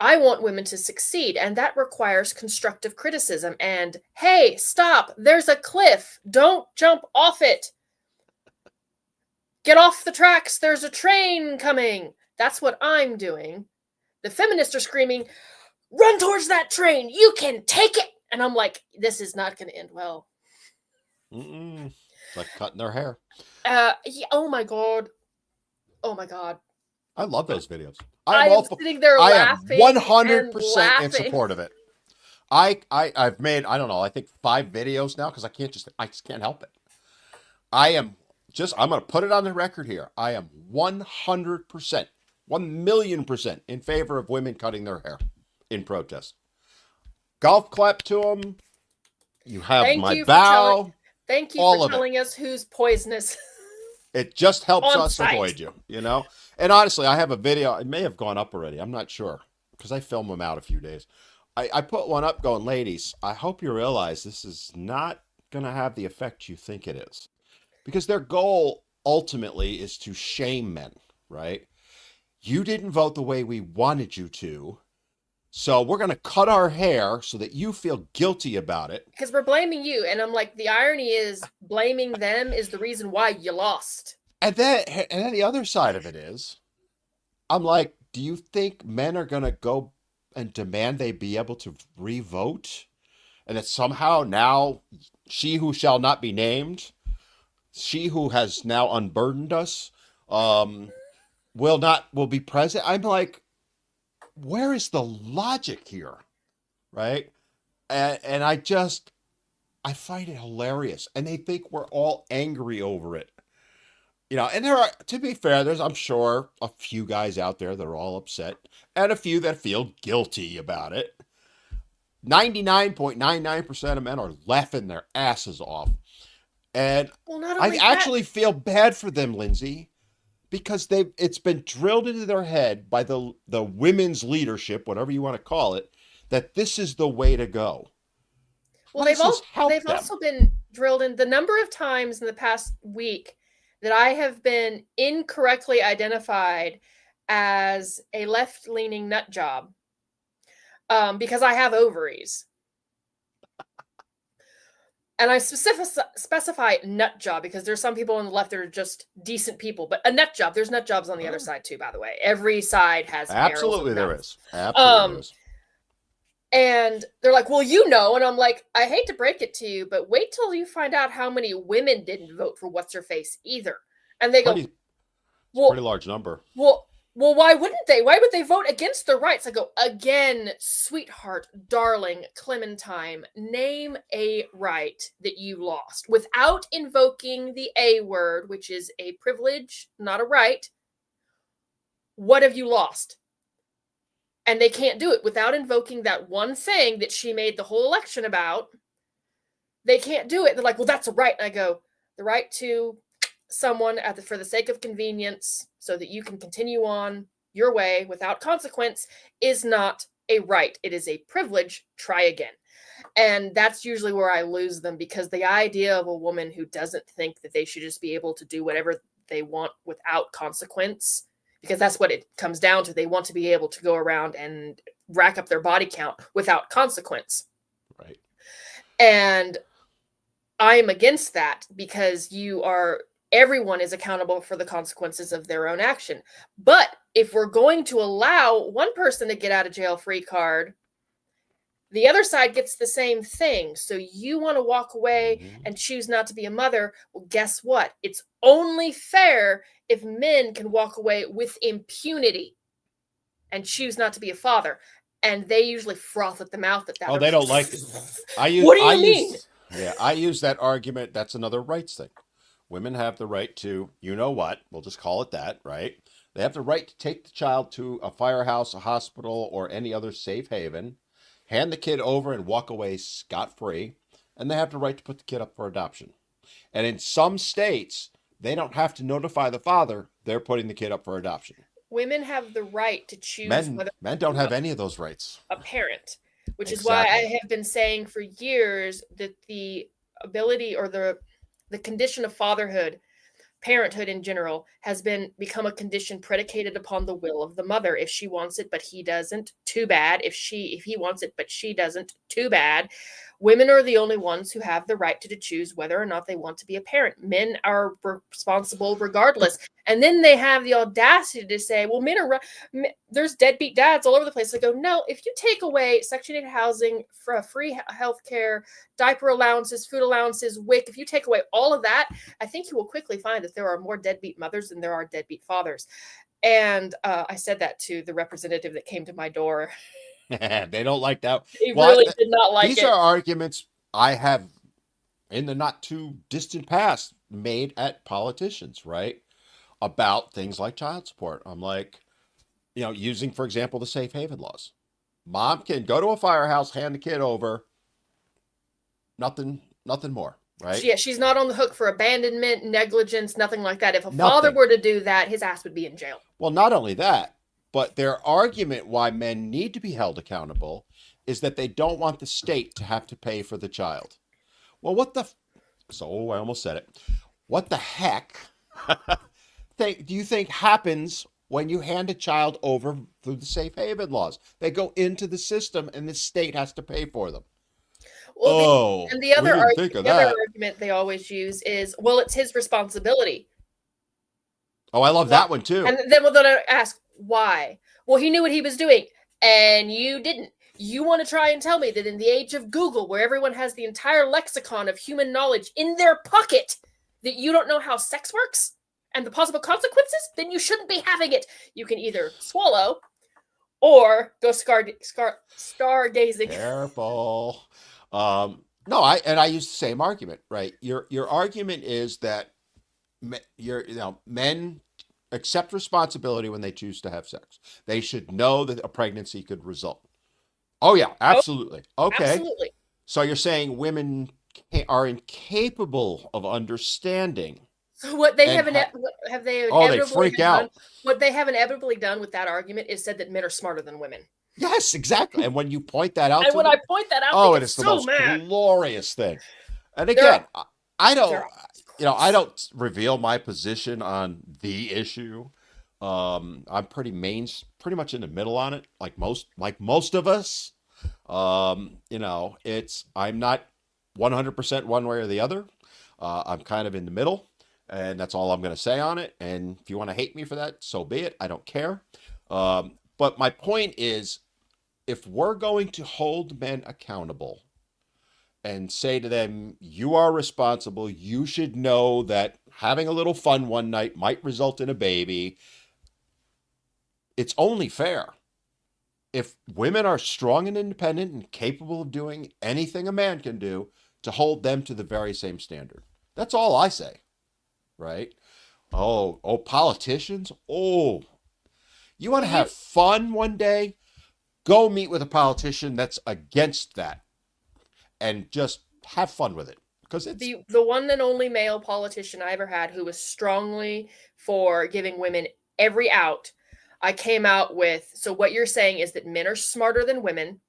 I want women to succeed, and that requires constructive criticism. And hey, stop, there's a cliff. Don't jump off it. Get off the tracks, there's a train coming. That's what I'm doing. The feminists are screaming, run towards that train, you can take it. And I'm like, this is not going to end well. It's like cutting their hair. Yeah, oh my God. Oh my God. I love those videos. I'm sitting there laughing. I am 100% in support of it. I've made, I don't know, I think 5 videos now because I just can't help it. I'm going to put it on the record here. I am 100%, 1,000,000% in favor of women cutting their hair in protest. Golf clap to them. You have my bow. Thank you for telling us who's poisonous. It just helps us avoid you, And honestly, I have a video. It may have gone up already. I'm not sure because I film them out a few days. I put one up going, ladies, I hope you realize this is not going to have the effect you think it is. Because their goal ultimately is to shame men, right? You didn't vote the way we wanted you to. So we're going to cut our hair so that you feel guilty about it. Because we're blaming you. And I'm like, the irony is blaming them is the reason why you lost. And then the other side of it is, I'm like, do you think men are going to go and demand they be able to re-vote? And that somehow now she who shall not be named, she who has now unburdened us, will be present. I'm like, where is the logic here? Right? And I find it hilarious. And they think we're all angry over it. And there are, to be fair, I'm sure a few guys out there that are all upset and a few that feel guilty about it. 99.99% of men are laughing their asses off. And I actually feel bad for them, Lindsay, because it's been drilled into their head by the women's leadership, whatever you want to call it, that this is the way to go. Well, they've also been drilled in the number of times in the past week that I have been incorrectly identified as a left-leaning nut job because I have ovaries. And I specify nut job because there's some people on the left that are just decent people, but a nut job, there's nut jobs on the other side too, by the way. Every side has absolutely there is. Absolutely there is. And they're like, well, and I'm like, I hate to break it to you, but wait till you find out how many women didn't vote for what's her face either. And they go, pretty large number. Well, why wouldn't they? Why would they vote against the rights? I go, again, sweetheart, darling, Clementine, name a right that you lost without invoking the A word, which is a privilege, not a right. What have you lost? And they can't do it without invoking that one thing that she made the whole election about. They can't do it. They're like, well, that's a right. And I go, the right to someone for the sake of convenience so that you can continue on your way without consequence is not a right. It is a privilege. Try again. And that's usually where I lose them, because the idea of a woman who doesn't think that they should just be able to do whatever they want without consequence, because that's what it comes down to. They want to be able to go around and rack up their body count without consequence. Right. And I am against that, because everyone is accountable for the consequences of their own action. But if we're going to allow one person to get out of jail free card, the other side gets the same thing. So you want to walk away and choose not to be a mother. Well, guess what? It's only fair if men can walk away with impunity and choose not to be a father. and they usually froth at the mouth at that. Oh, they don't like it. What do I you mean? use yeah, I use that argument. That's another rights thing. Women have the right to, you know what? We'll just call it that, right? They have the right to take the child to a firehouse, a hospital, or any other safe haven, hand the kid over and walk away scot-free, and they have the right to put the kid up for adoption. And in some states, they don't have to notify the father they're putting the kid up for adoption. Women have the right to choose Men whether men don't have any of those rights. a parent, which is why Exactly. I have been saying for years that the ability or the condition of fatherhood, parenthood in general, has become a condition predicated upon the will of the mother. If she wants it but he doesn't, too bad. If he wants it but she doesn't, too bad. Women are the only ones who have the right to choose whether or not they want to be a parent. Men are responsible regardless. And then they have the audacity to say, well, there's deadbeat dads all over the place. I go, no, if you take away Section 8 housing, for free health care, diaper allowances, food allowances, WIC, if you take away all of that, I think you will quickly find that there are more deadbeat mothers than there are deadbeat fathers. And I said that to the representative that came to my door. They don't like that. He Well, really did not like these it. are arguments I have in the not too distant past made at politicians, right? About things like child support. I'm like, using, for example, the safe haven laws. Mom can go to a firehouse, hand the kid over, nothing more, right? Yeah, she's not on the hook for abandonment, negligence, nothing like that. If a father Nothing. were to do that, his ass would be in jail. Well, not only that, but their argument why men need to be held accountable is that they don't want the state to have to pay for the child. Well, so I almost said it. What the heck do you think happens when you hand a child over through the safe haven laws? They go into the system and the state has to pay for them. Well, And the other argument they always use is, well, it's his responsibility. Oh, I love that one too. And then I ask, why? Well, he knew what he was doing, and you didn't. You want to try and tell me that in the age of Google, where everyone has the entire lexicon of human knowledge in their pocket, that you don't know how sex works and the possible consequences? Then you shouldn't be having it. You can either swallow or go stargazing. Careful. No, I use the same argument, right? Your argument is that men accept responsibility when they choose to have sex. They should know that a pregnancy could result. Oh yeah, absolutely. Okay. Absolutely. So you're saying women are incapable of understanding. So what they and have they oh, they inevitably freak done, out. what they have inevitably done with that argument is said that men are smarter than women. Yes, exactly. And when you point that out, And when I point that out, it is the most mad. glorious thing. And again, I don't reveal my position on the issue. I'm pretty much in the middle on it, like most of us. I'm not 100% one way or the other. I'm kind of in the middle, and that's all I'm going to say on it. And if you want to hate me for that, so be it. I don't care. But my point is, if we're going to hold men accountable and say to them, you are responsible, you should know that having a little fun one night might result in a baby, it's only fair. If women are strong and independent and capable of doing anything a man can do, to hold them to the very same standard. That's all I say, right? Oh, politicians? Oh, you want to have fun one day? Go meet with a politician that's against that and just have fun with it. Because it's the one and only male politician I ever had who was strongly for giving women every out. I came out with, so what you're saying is that men are smarter than women,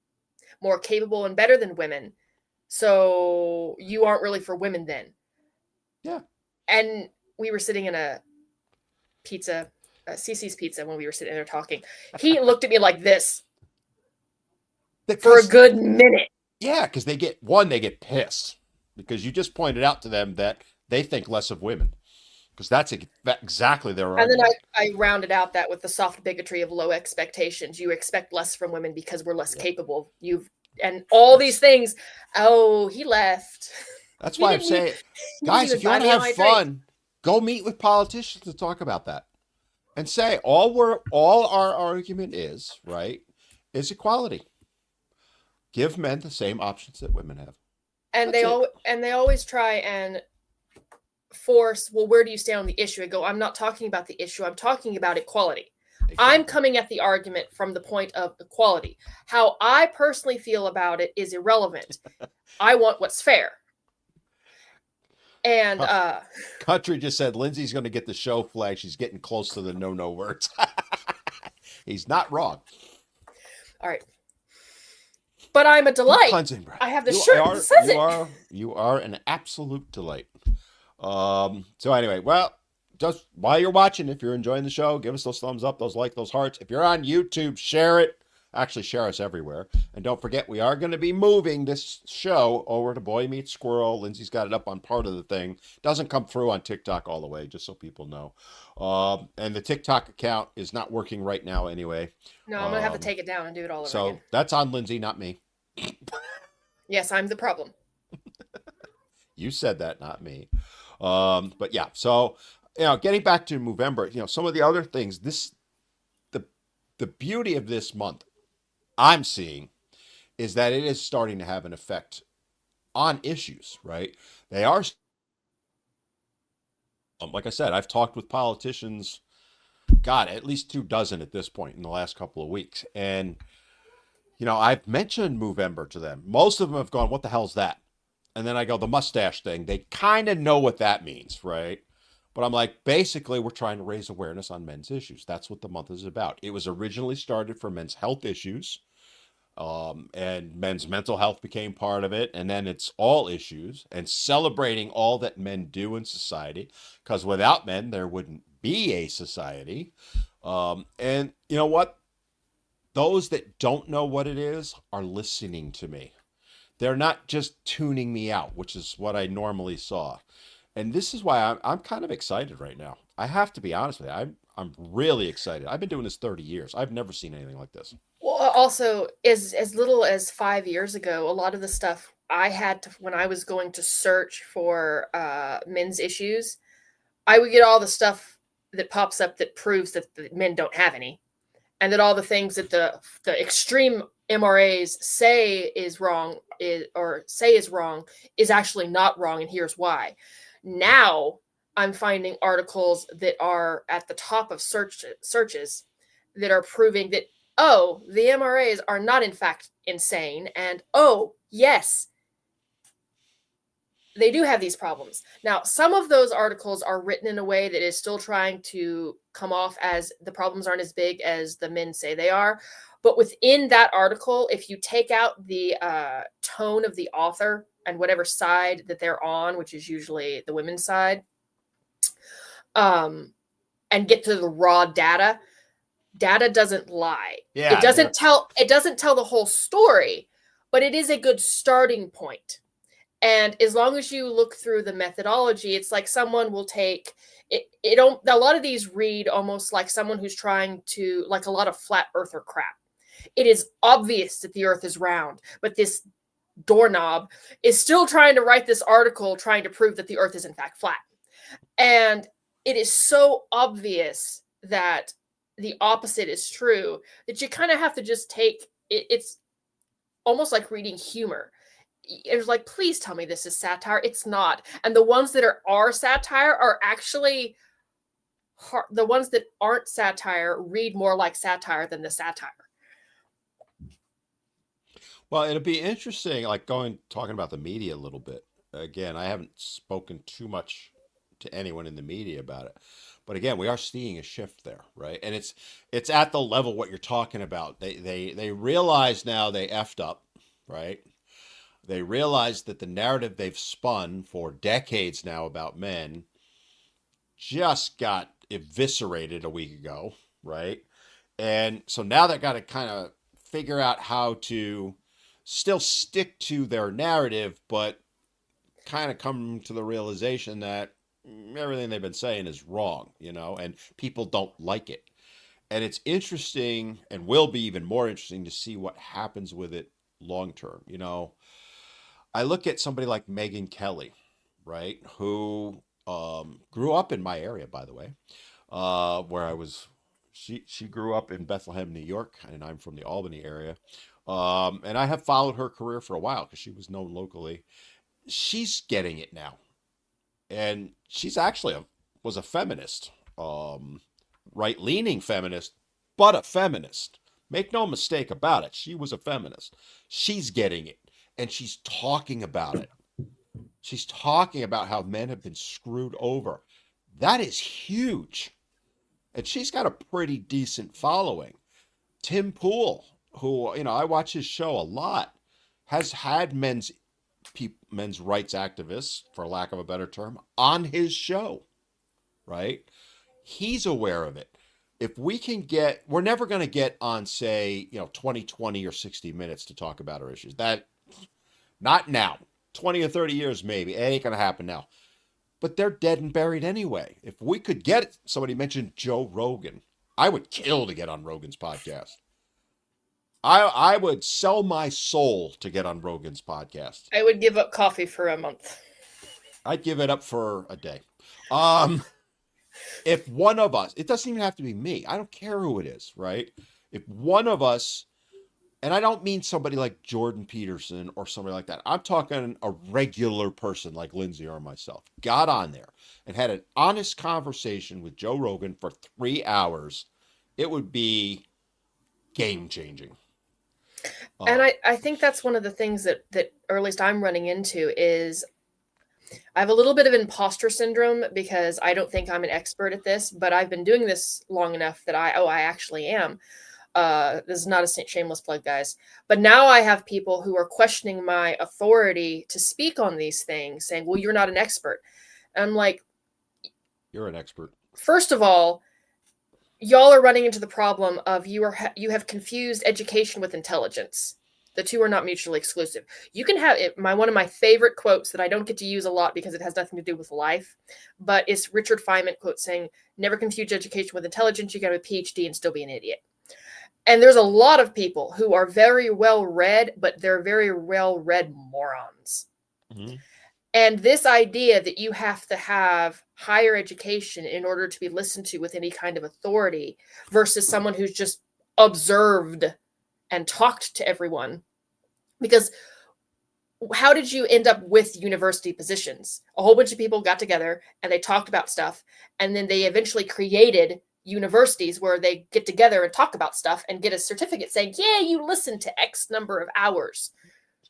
more capable and better than women. So you aren't really for women then. Yeah. And we were sitting in a pizza, CC's Pizza, when we were sitting there talking. He looked at me like this for a good minute. Yeah, because they get pissed because you just pointed out to them that they think less of women. Because that's exactly their argument. And then I rounded out that with the soft bigotry of low expectations. You expect less from women because we're less capable. And all these things. Oh, he left. That's why I'm saying, guys, if you want to have fun, go meet with politicians to talk about that. And say all our argument is, right, is equality. Give men the same options that women have. And That's it. they always try and force, well, where do you stand on the issue? I go, I'm not talking about the issue. I'm talking about equality. I'm Exactly. coming at the argument from the point of equality. How I personally feel about it is irrelevant. I want what's fair. And Country just said Lindsay's going to get the show flag. She's getting close to the no words. He's not wrong. all right. But I'm a Deep delight. cleansing breath. I have the shirt that says it. You are an absolute delight. So anyway, well, just while you're watching, if you're enjoying the show, give us those thumbs up, those like, those hearts. If you're on YouTube, share it. Actually, share us everywhere. And don't forget, we are going to be moving this show over to Boy Meets Squirrel. Lindsay's got it up on part of the thing. Doesn't come through on TikTok all the way, just so people know. And the TikTok account is not working right now anyway. No, I'm going to have to take it down and do it all over So again. that's on Lindsay, not me. Yes, I'm the problem. You said that, not me. But yeah, so getting back to Movember, some of the other things. The the beauty of this month I'm seeing is that it is starting to have an effect on issues. Right? They are. Like I said, I've talked with politicians. God, at least 2 dozen at this point in the last couple of weeks, and I've mentioned Movember to them. Most of them have gone, "What the hell's that?" And then I go, the mustache thing. They kind of know what that means, right? But I'm like, basically, we're trying to raise awareness on men's issues. That's what the month is about. It was originally started for men's health issues, and men's mental health became part of it. And then it's all issues and celebrating all that men do in society, because without men, there wouldn't be a society. And you know what? Those that don't know what it is are listening to me. They're not just tuning me out, which is what I normally saw. And this is why I'm kind of excited right now. I have to be honest with you. I'm really excited. I've been doing this 30 years. I've never seen anything like this. Well, also, as little as 5 years ago, a lot of the stuff I had to, when I was going to search for men's issues, I would get all the stuff that pops up that proves that the men don't have any, and that all the things that the extreme MRAs say is wrong is wrong is actually not wrong, and here's why. Now I'm finding articles that are at the top of searches that are proving that, oh, the MRAs are not in fact insane, and oh yes, they do have these problems. Now, some of those articles are written in a way that is still trying to come off as the problems aren't as big as the men say they are. But within that article, if you take out the tone of the author and whatever side that they're on, which is usually the women's side, and get to the raw data, data doesn't lie. Yeah, It doesn't tell the whole story, but it is a good starting point. And as long as you look through the methodology, it's like someone will take it. A lot of these read almost like someone who's trying to, like a lot of flat earther crap. It is obvious that the earth is round, but this doorknob is still trying to write this article trying to prove that the earth is in fact flat. And it is so obvious that the opposite is true that you kind of have to just take it. It's almost like reading humor. It's like, please tell me this is satire. It's not. And the ones that are satire are actually the ones that aren't satire read more like satire than the satire. Well, it'll be interesting, like talking about the media a little bit. Again, I haven't spoken too much to anyone in the media about it. But again, we are seeing a shift there, right? And it's at the level what you're talking about. They realize now they effed up, right? They realize that the narrative they've spun for decades now about men just got eviscerated a week ago, right? And so now they've got to kind of figure out how to still stick to their narrative, but kind of come to the realization that everything they've been saying is wrong, and people don't like it. And it's interesting and will be even more interesting to see what happens with it long term. I look at somebody like Megan Kelly, right, who grew up in my area, by the way, where I was She grew up in Bethlehem, New York, and I'm from the Albany area. And I have followed her career for a while because she was known locally. She's getting it now, and she's actually was a feminist, right leaning feminist, but a feminist. Make no mistake about it. She was a feminist. She's getting it, and she's talking about it. She's talking about how men have been screwed over. That is huge. And she's got a pretty decent following. Tim Pool, who, I watch his show a lot, has had men's rights activists, for lack of a better term, on his show, right? He's aware of it. If we can we're never going to get on, say, 2020 or 60 Minutes to talk about our issues. Not now. 20 or 30 years, maybe. It ain't going to happen now. But they're dead and buried anyway. If we could get somebody mentioned Joe Rogan, I would kill to get on Rogan's podcast. I would sell my soul to get on Rogan's podcast. I would give up coffee for a month. I'd give it up for a day. If one of us, it doesn't even have to be me. I don't care who it is, right? If one of us, and I don't mean somebody like Jordan Peterson or somebody like that. I'm talking a regular person like Lindsay or myself, got on there and had an honest conversation with Joe Rogan for 3 hours, it would be game changing. And I think that's one of the things that, or at least I'm running into, is I have a little bit of imposter syndrome because I don't think I'm an expert at this, but I've been doing this long enough that I actually am. This is not a shameless plug, guys. But now I have people who are questioning my authority to speak on these things, saying, well, you're not an expert. And I'm like, you're an expert. First of all, y'all are running into the problem of you have confused education with intelligence. The two are not mutually exclusive. You can have it. One of my favorite quotes that I don't get to use a lot because it has nothing to do with life, but it's Richard Feynman quote saying, never confuse education with intelligence. You got a PhD and still be an idiot. And there's a lot of people who are very well read, but they're very well read morons. Mm-hmm. And this idea that you have to have higher education in order to be listened to with any kind of authority versus someone who's just observed and talked to everyone. Because how did you end up with university positions? A whole bunch of people got together and they talked about stuff, and then they eventually created universities where they get together and talk about stuff and get a certificate saying, yeah, you listened to X number of hours.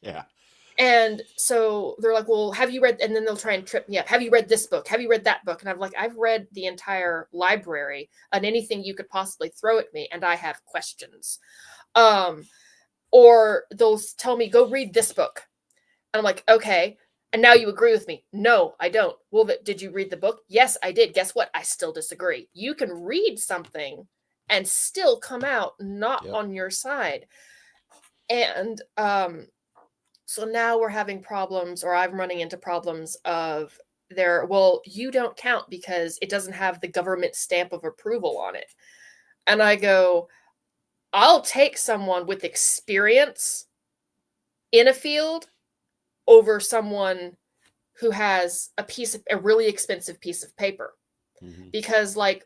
Yeah. And so they're like, well, have you read, and then they'll try and trip me up. Have you read this book? Have you read that book? And I'm like, I've read the entire library on anything you could possibly throw at me, and I have questions. Or they'll tell me, go read this book. And I'm like, okay. And now you agree with me. No, I don't. Well, did you read the book? Yes, I did. Guess what? I still disagree. You can read something and still come out not on your side. And so now we're having problems, or I'm running into problems of well, you don't count because it doesn't have the government stamp of approval on it. And I go, I'll take someone with experience in a field over someone who has a really expensive piece of paper. Mm-hmm. Because like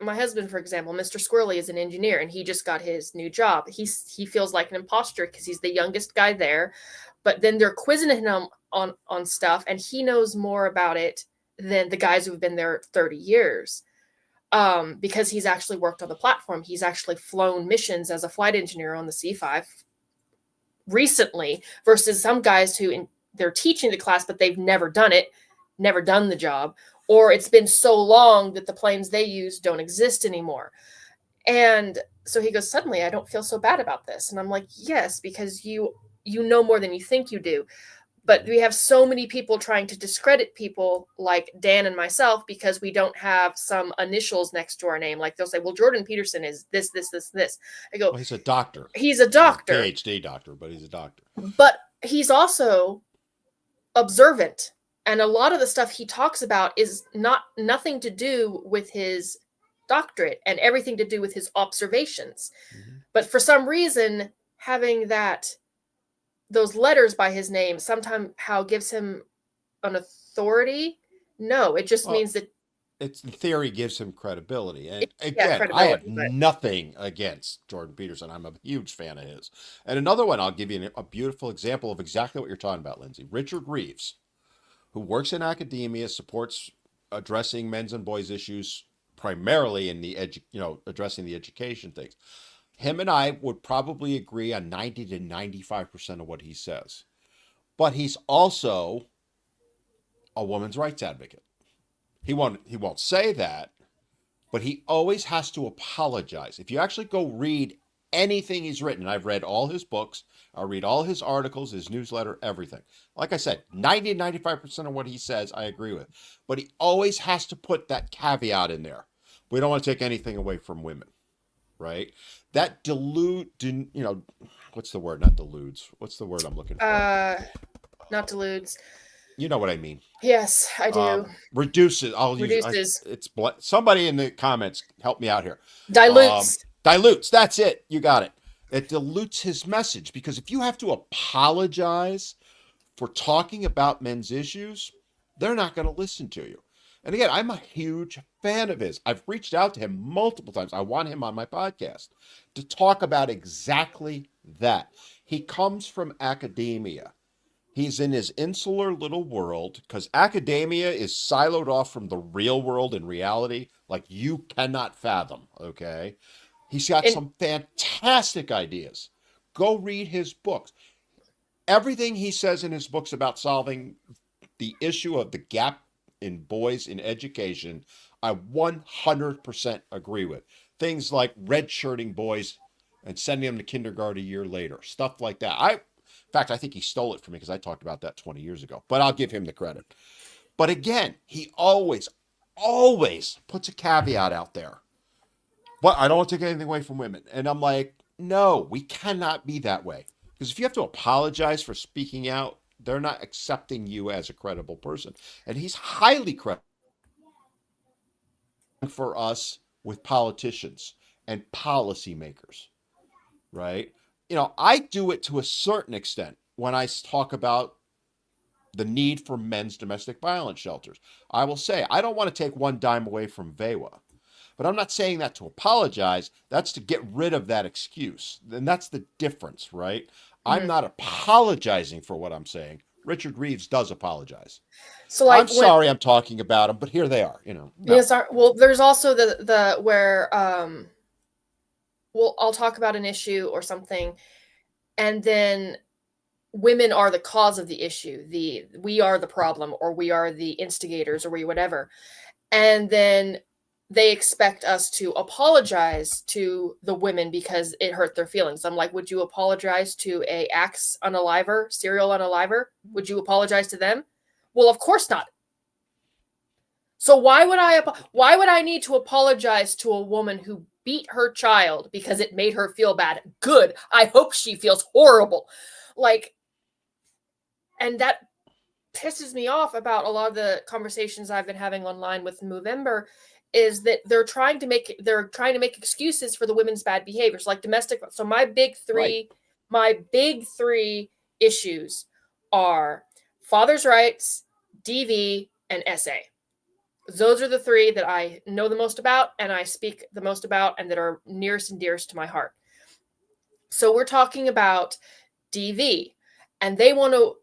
my husband, for example, Mr. Squirrel is an engineer and he just got his new job. He feels like an imposter because he's the youngest guy there, but then they're quizzing him on stuff and he knows more about it than the guys who've been there 30 years. Because he's actually worked on the platform. He's actually flown missions as a flight engineer on the C5 recently versus some guys who they're teaching the class, but they've never done the job, or it's been so long that the planes they use don't exist anymore. And so he goes, suddenly I don't feel so bad about this. And I'm like, yes, because you know more than you think you do. But we have so many people trying to discredit people like Dan and myself because we don't have some initials next to our name. Like they'll say, well, Jordan Peterson is this. I go, well, he's a doctor. He's a doctor. He's a PhD doctor, but he's a doctor. But he's also observant. And a lot of the stuff he talks about is nothing to do with his doctorate and everything to do with his observations. Mm-hmm. But for some reason, having those letters by his name somehow gives him an authority. No, it just means that it's in theory gives him credibility. And Yeah, again, I have credibility, but nothing against Jordan Peterson. I'm a huge fan of his. And another one, I'll give you a beautiful example of exactly what you're talking about, Lindsay. Richard Reeves, who works in academia, supports addressing men's and boys issues primarily in the addressing the education things. Him and I would probably agree on 90 to 95% of what he says. But he's also a women's rights advocate. He won't say that, but he always has to apologize. If you actually go read anything he's written, and I've read all his books, I read all his articles, his newsletter, everything. Like I said, 90 to 95% of what he says, I agree with. But he always has to put that caveat in there. We don't want to take anything away from women, right? That what's the word? Not deludes. What's the word I'm looking for? not deludes. You know what I mean. Yes, I do. Reduces. Reduces. Somebody in the comments help me out here. Dilutes. Dilutes. That's it. You got it. It dilutes his message because if you have to apologize for talking about men's issues, they're not going to listen to you. And again, I'm a huge fan of his. I've reached out to him multiple times. I want him on my podcast to talk about exactly that. He comes from academia. He's in his insular little world because academia is siloed off from the real world and reality like you cannot fathom, okay? He's got And some fantastic ideas. Go read his books. Everything he says in his books about solving the issue of the gap in boys in education, I 100% agree with. Things like redshirting boys and sending them to kindergarten a year later, stuff like that. In fact, I think he stole it from me because I talked about that 20 years ago, but I'll give him the credit. But again, he always, always puts a caveat out there. But I don't want to take anything away from women. And I'm like, no, we cannot be that way. Because if you have to apologize for speaking out, they're not accepting you as a credible person. And he's highly credible for us with politicians and policymakers, right? I do it to a certain extent when I talk about the need for men's domestic violence shelters. I will say, I don't want to take one dime away from VEWA, but I'm not saying that to apologize. That's to get rid of that excuse. And that's the difference, right? I'm mhm. not apologizing for what I'm saying. Richard Reeves does apologize. So I'm like when sorry I'm talking about him, but here they are, No. yes, well, there's also the where well, I'll talk about an issue or something, and then women are the cause of the issue. We are the problem, or we are the instigators, or we whatever. And then they expect us to apologize to the women because it hurt their feelings. I'm like, would you apologize to a axe unaliver, serial unaliver? Would you apologize to them? Well, of course not. So why would I need to apologize to a woman who beat her child because it made her feel bad? Good. I hope she feels horrible. Like, and that pisses me off about a lot of the conversations I've been having online with Movember is that they're trying to make excuses for the women's bad behaviors, like domestic. So Right. my big three issues are father's rights, DV, and SA. Those are the three that I know the most about and I speak the most about and that are nearest and dearest to my heart. So we're talking about DV, and they want to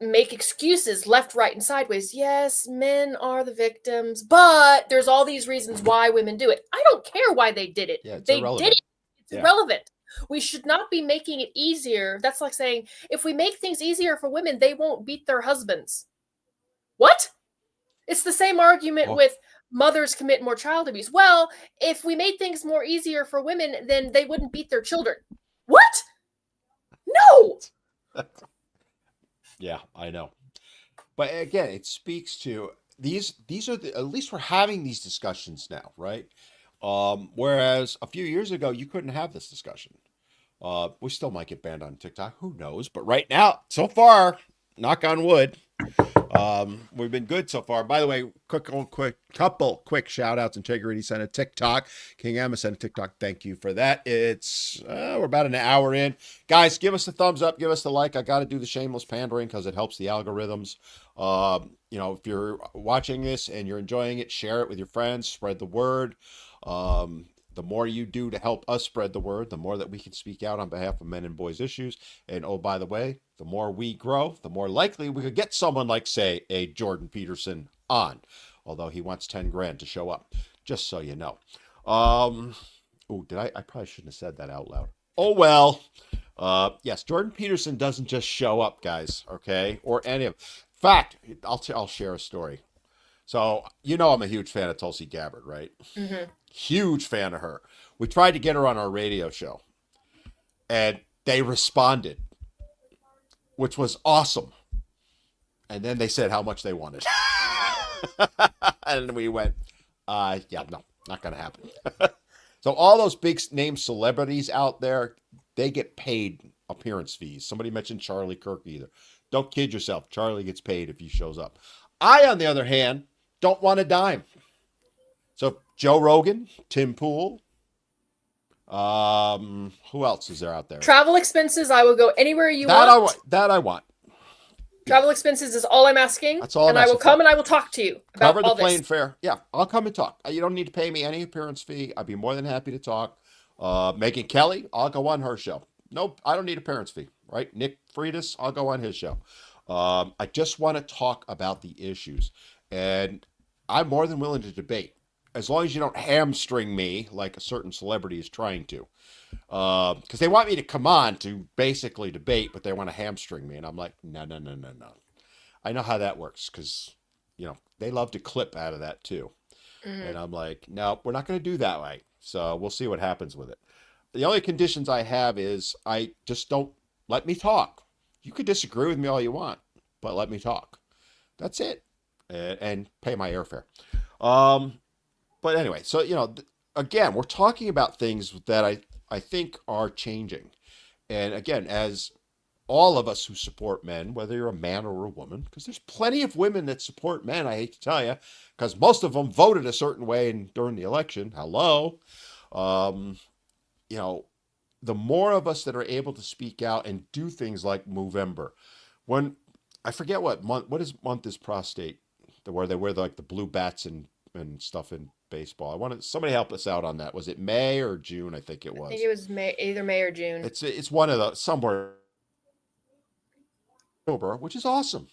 make excuses left, right, and sideways. Yes, men are the victims, but there's all these reasons why women do it. I don't care why they did it. Yeah, it's They did irrelevant. it. It's Yeah. irrelevant. We should not be making it easier. That's like saying if we make things easier for women, they won't beat their husbands. What? It's the same argument Well, with mothers commit more child abuse. Well, if we made things more easier for women, then they wouldn't beat their children. What? No. yeah, I know. But again, it speaks to these are at least we're having these discussions now, right? Whereas a few years ago you couldn't have this discussion. We still might get banned on TikTok, who knows? But right now, so far, knock on wood, We've been good so far. By the way, couple quick shout outs. Integrity sent a TikTok. King Emma sent a TikTok. Thank you for that. It's we're about an hour in. Guys, give us a thumbs up. Give us the like. I got to do the shameless pandering because it helps the algorithms. If you're watching this and you're enjoying it, share it with your friends. Spread the word. The more you do to help us spread the word, the more that we can speak out on behalf of men and boys issues. And oh, by the way, the more we grow, the more likely we could get someone like, say, a Jordan Peterson on, although he wants 10 grand to show up, just so you know. I probably shouldn't have said that out loud. Oh, well. Yes, Jordan Peterson doesn't just show up, guys, okay? Or any of. In fact, I'll share a story. So, I'm a huge fan of Tulsi Gabbard, right? Mm-hmm. Huge fan of her. We tried to get her on our radio show, and they responded, which was awesome. And then they said how much they wanted. And we went, no, not going to happen. So all those big name celebrities out there, they get paid appearance fees. Somebody mentioned Charlie Kirk either. Don't kid yourself. Charlie gets paid if he shows up. I, on the other hand, don't want a dime. So Joe Rogan, Tim Pool, who else is there out there? Travel expenses, I will go anywhere you want. I want. Travel expenses is all I'm asking. That's all I'm asking. And I will come and I will talk to you about Cover the plane fare. Yeah, I'll come and talk. You don't need to pay me any appearance fee. I'd be more than happy to talk. Megyn Kelly, I'll go on her show. Nope, I don't need appearance fee, right? Nick Freitas, I'll go on his show. I just want to talk about the issues. And I'm more than willing to debate, as long as you don't hamstring me like a certain celebrity is trying to. Because they want me to come on to basically debate, but they want to hamstring me. And I'm like, no. I know how that works because, they love to clip out of that too. Mm. And I'm like, no, we're not going to do that way. So we'll see what happens with it. The only conditions I have is I just don't let me talk. You could disagree with me all you want, but let me talk. That's it. And pay my airfare. But anyway, so, again, we're talking about things that I think are changing. And again, as all of us who support men, whether you're a man or a woman, because there's plenty of women that support men, I hate to tell you, because most of them voted a certain way during the election. Hello. The more of us that are able to speak out and do things like Movember. When, I forget what month is prostate, where they wear the blue bats and stuff in baseball. Somebody help us out on that. Was it May or June? I think it was. I think it was May, either May or June. It's one of the somewhere, which is awesome.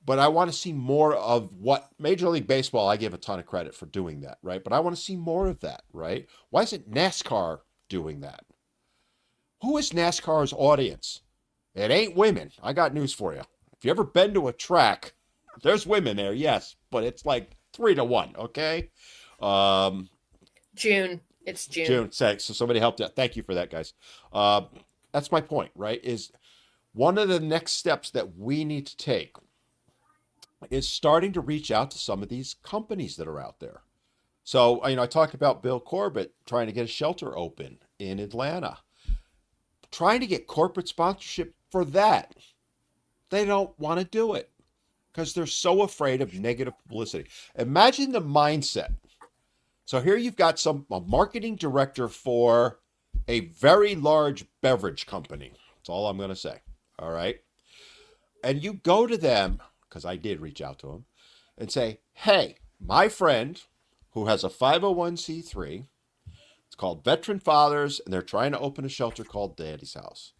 But I want to see more of what Major League Baseball. I give a ton of credit for doing that, right? But I want to see more of that, right? Why isn't NASCAR doing that? Who is NASCAR's audience? It ain't women. I got news for you. If you ever been to a track, there's women there, yes, but it's like 3-1, okay? June. It's June. June. So somebody helped out. Thank you for that, guys. That's my point, right? Is one of the next steps that we need to take is starting to reach out to some of these companies that are out there. So, I talked about Bill Corbett trying to get a shelter open in Atlanta, trying to get corporate sponsorship for that. They don't want to do it because they're so afraid of negative publicity. Imagine the mindset. So here you've got a marketing director for a very large beverage company. That's all I'm going to say. All right. And you go to them, because I did reach out to them, and say, hey, my friend who has a 501c3, it's called Veteran Fathers, and they're trying to open a shelter called Daddy's House.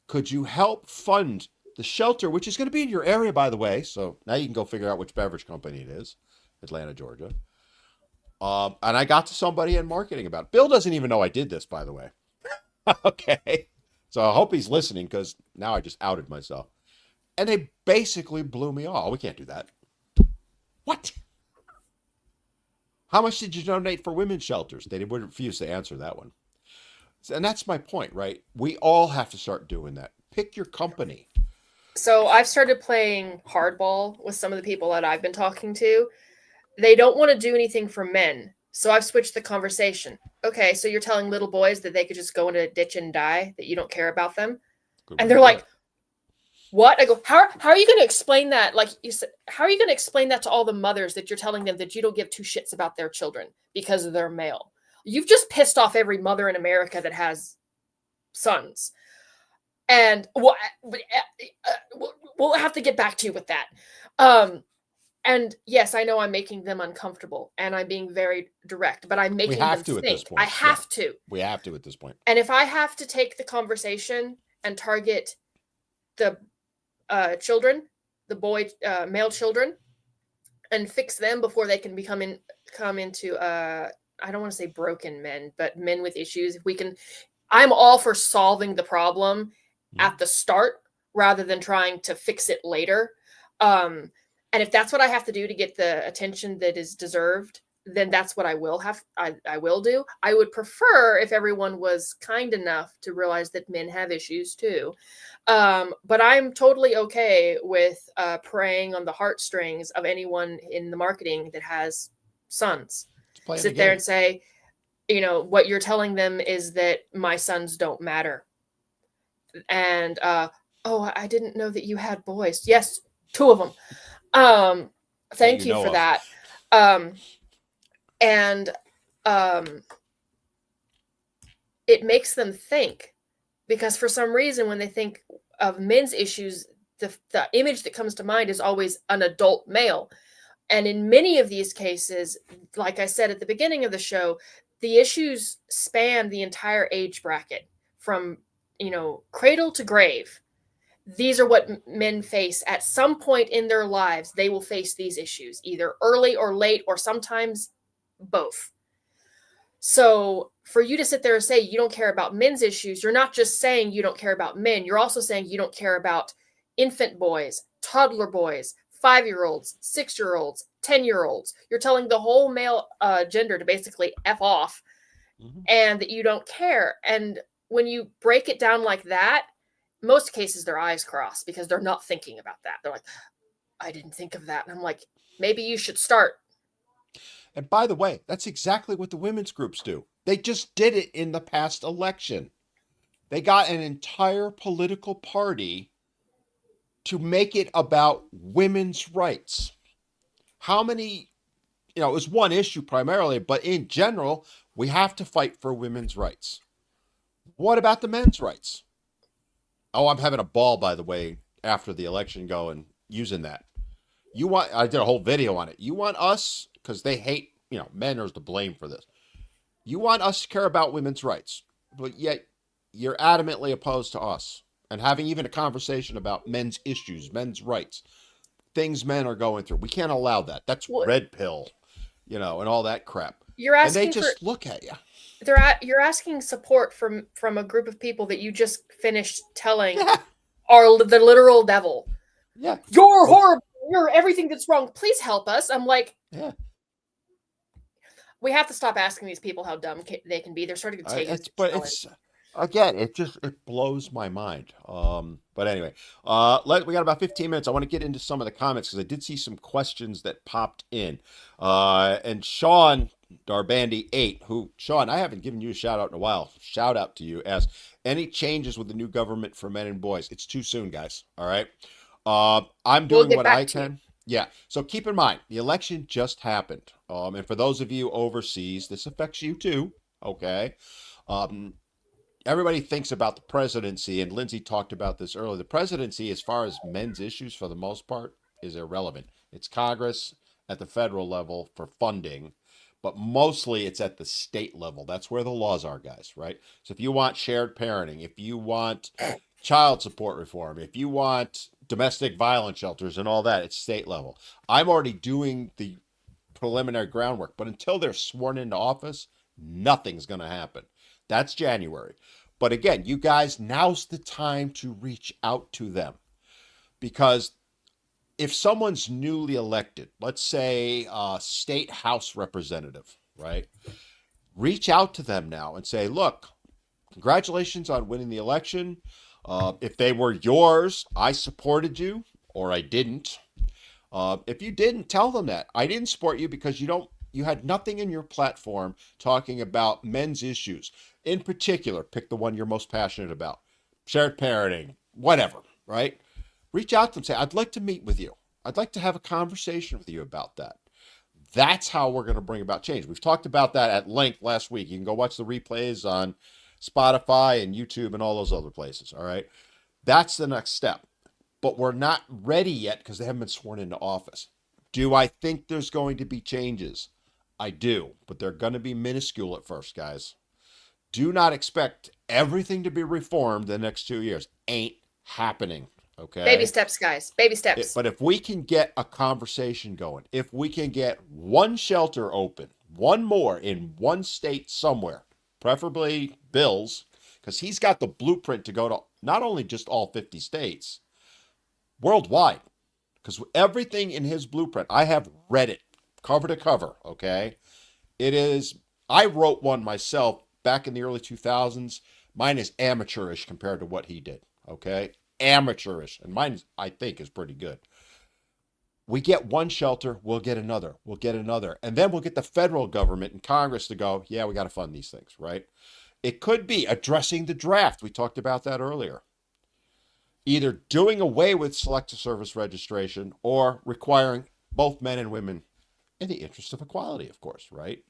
Could you help fund the shelter, which is going to be in your area, by the way? So now you can go figure out which beverage company it is, Atlanta, Georgia. And I got to somebody in marketing about it. Bill doesn't even know I did this, by the way. Okay. So I hope he's listening because now I just outed myself. And they basically blew me off. We can't do that. What? How much did you donate for women's shelters? They would refuse to answer that one. And that's my point, right? We all have to start doing that. Pick your company. So I've started playing hardball with some of the people that I've been talking to. They don't want to do anything for men. So I've switched the conversation. Okay, so you're telling little boys that they could just go into a ditch and die, that you don't care about them? Good and they're like, what? I go, how are you going to explain that? Like you said, how are you going to explain that to all the mothers that you're telling them that you don't give two shits about their children because they're male? You've just pissed off every mother in America that has sons. And we'll have to get back to you with that. And yes, I know I'm making them uncomfortable and I'm being very direct, but I'm making them to at this think. point. I have to. We have to at this point. And if I have to take the conversation and target the children, the male children, and fix them before they can come into I don't want to say broken men, but men with issues. If we can, I'm all for solving the problem at the start rather than trying to fix it later. And if that's what I have to do to get the attention that is deserved, then that's what I will have. I will do. I would prefer if everyone was kind enough to realize that men have issues too. But I'm totally okay with preying on the heartstrings of anyone in the marketing that has sons. Sit there and say, what you're telling them is that my sons don't matter. And, oh, I didn't know that you had boys. Yes, 2 of them. Thank you for that. And it makes them think, because for some reason, when they think of men's issues, the image that comes to mind is always an adult male. And in many of these cases, like I said at the beginning of the show, the issues span the entire age bracket from, cradle to grave. These are what men face at some point in their lives. They will face these issues either early or late, or sometimes both. So for you to sit there and say you don't care about men's issues, you're not just saying you don't care about men. You're also saying you don't care about infant boys, toddler boys, 5-year-olds, 6-year-olds, 10-year-olds. You're telling the whole male gender to basically F off, and that you don't care. And when you break it down like that, most cases their eyes cross because they're not thinking about that. They're like, I didn't think of that. And I'm like, maybe you should start. And by the way, that's exactly what the women's groups do. They just did it in the past election. They got an entire political party to make it about women's rights. How many, it was one issue primarily, but in general, we have to fight for women's rights. What about the men's rights? Oh, I'm having a ball, by the way, after the election going, using that. I did a whole video on it. You want us, because they hate, men are to blame for this. You want us to care about women's rights, but yet you're adamantly opposed to us and having even a conversation about men's issues, men's rights, things men are going through. We can't allow that. That's red pill, and all that crap. You're asking, and they just look at you. You're asking support from a group of people that you just finished telling are the literal devil. Yeah, you're horrible. You're everything that's wrong. Please help us. I'm like, yeah. We have to stop asking these people how dumb they can be. They're starting to take it. But it's again, it blows my mind. But anyway, we got about 15 minutes. I want to get into some of the comments because I did see some questions that popped in. And Sean Darbandy 8, Sean, I haven't given you a shout out in a while. Shout out to you. Asks, any changes with the new government for men and boys? It's too soon, guys. All right. I'm doing what I can. Yeah. So keep in mind, the election just happened. And for those of you overseas, this affects you too. Okay. Everybody thinks about the presidency, and Lindsay talked about this earlier. The presidency, as far as men's issues, for the most part, is irrelevant. It's Congress at the federal level for funding, but mostly it's at the state level. That's where the laws are, guys, right? So if you want shared parenting, if you want child support reform, if you want domestic violence shelters and all that, it's state level. I'm already doing the preliminary groundwork, but until they're sworn into office, nothing's going to happen. That's January. But again, you guys, now's the time to reach out to them. Because if someone's newly elected, let's say a state house representative, right? Reach out to them now and say, look, congratulations on winning the election. If they were yours, I supported you, or I didn't. If you didn't, tell them that. I didn't support you because you had nothing in your platform talking about men's issues. In particular, pick the one you're most passionate about. Shared parenting, whatever, right? reach out to them. Say, I'd like to meet with you. I'd like to have a conversation with you about that. That's how we're going to bring about change. We've talked about that at length last week. You can go watch the replays on Spotify and YouTube and all those other places. All right. That's the next step. But we're not ready yet because they haven't been sworn into office. Do I think there's going to be changes? I do, but they're going to be minuscule at first, guys. Do not expect everything to be reformed the next 2 years. Ain't happening. Baby Okay. steps, guys. Baby steps. But if we can get a conversation going, if we can get one shelter open, one more in one state somewhere, preferably Bill's, because he's got the blueprint to go to not only just all 50 states, worldwide. Because everything in his blueprint, I have read it cover to cover, okay? It is, I wrote one myself back in the early 2000s. Mine is amateurish compared to what he did, okay? Amateurish. And mine, I think, is pretty good. We get one shelter, we'll get another, we'll get another. And then we'll get the federal government and Congress to go, yeah, we got to fund these things, right? It could be addressing the draft. We talked about that earlier. Either doing away with selective service registration or requiring both men and women in the interest of equality, of course, right?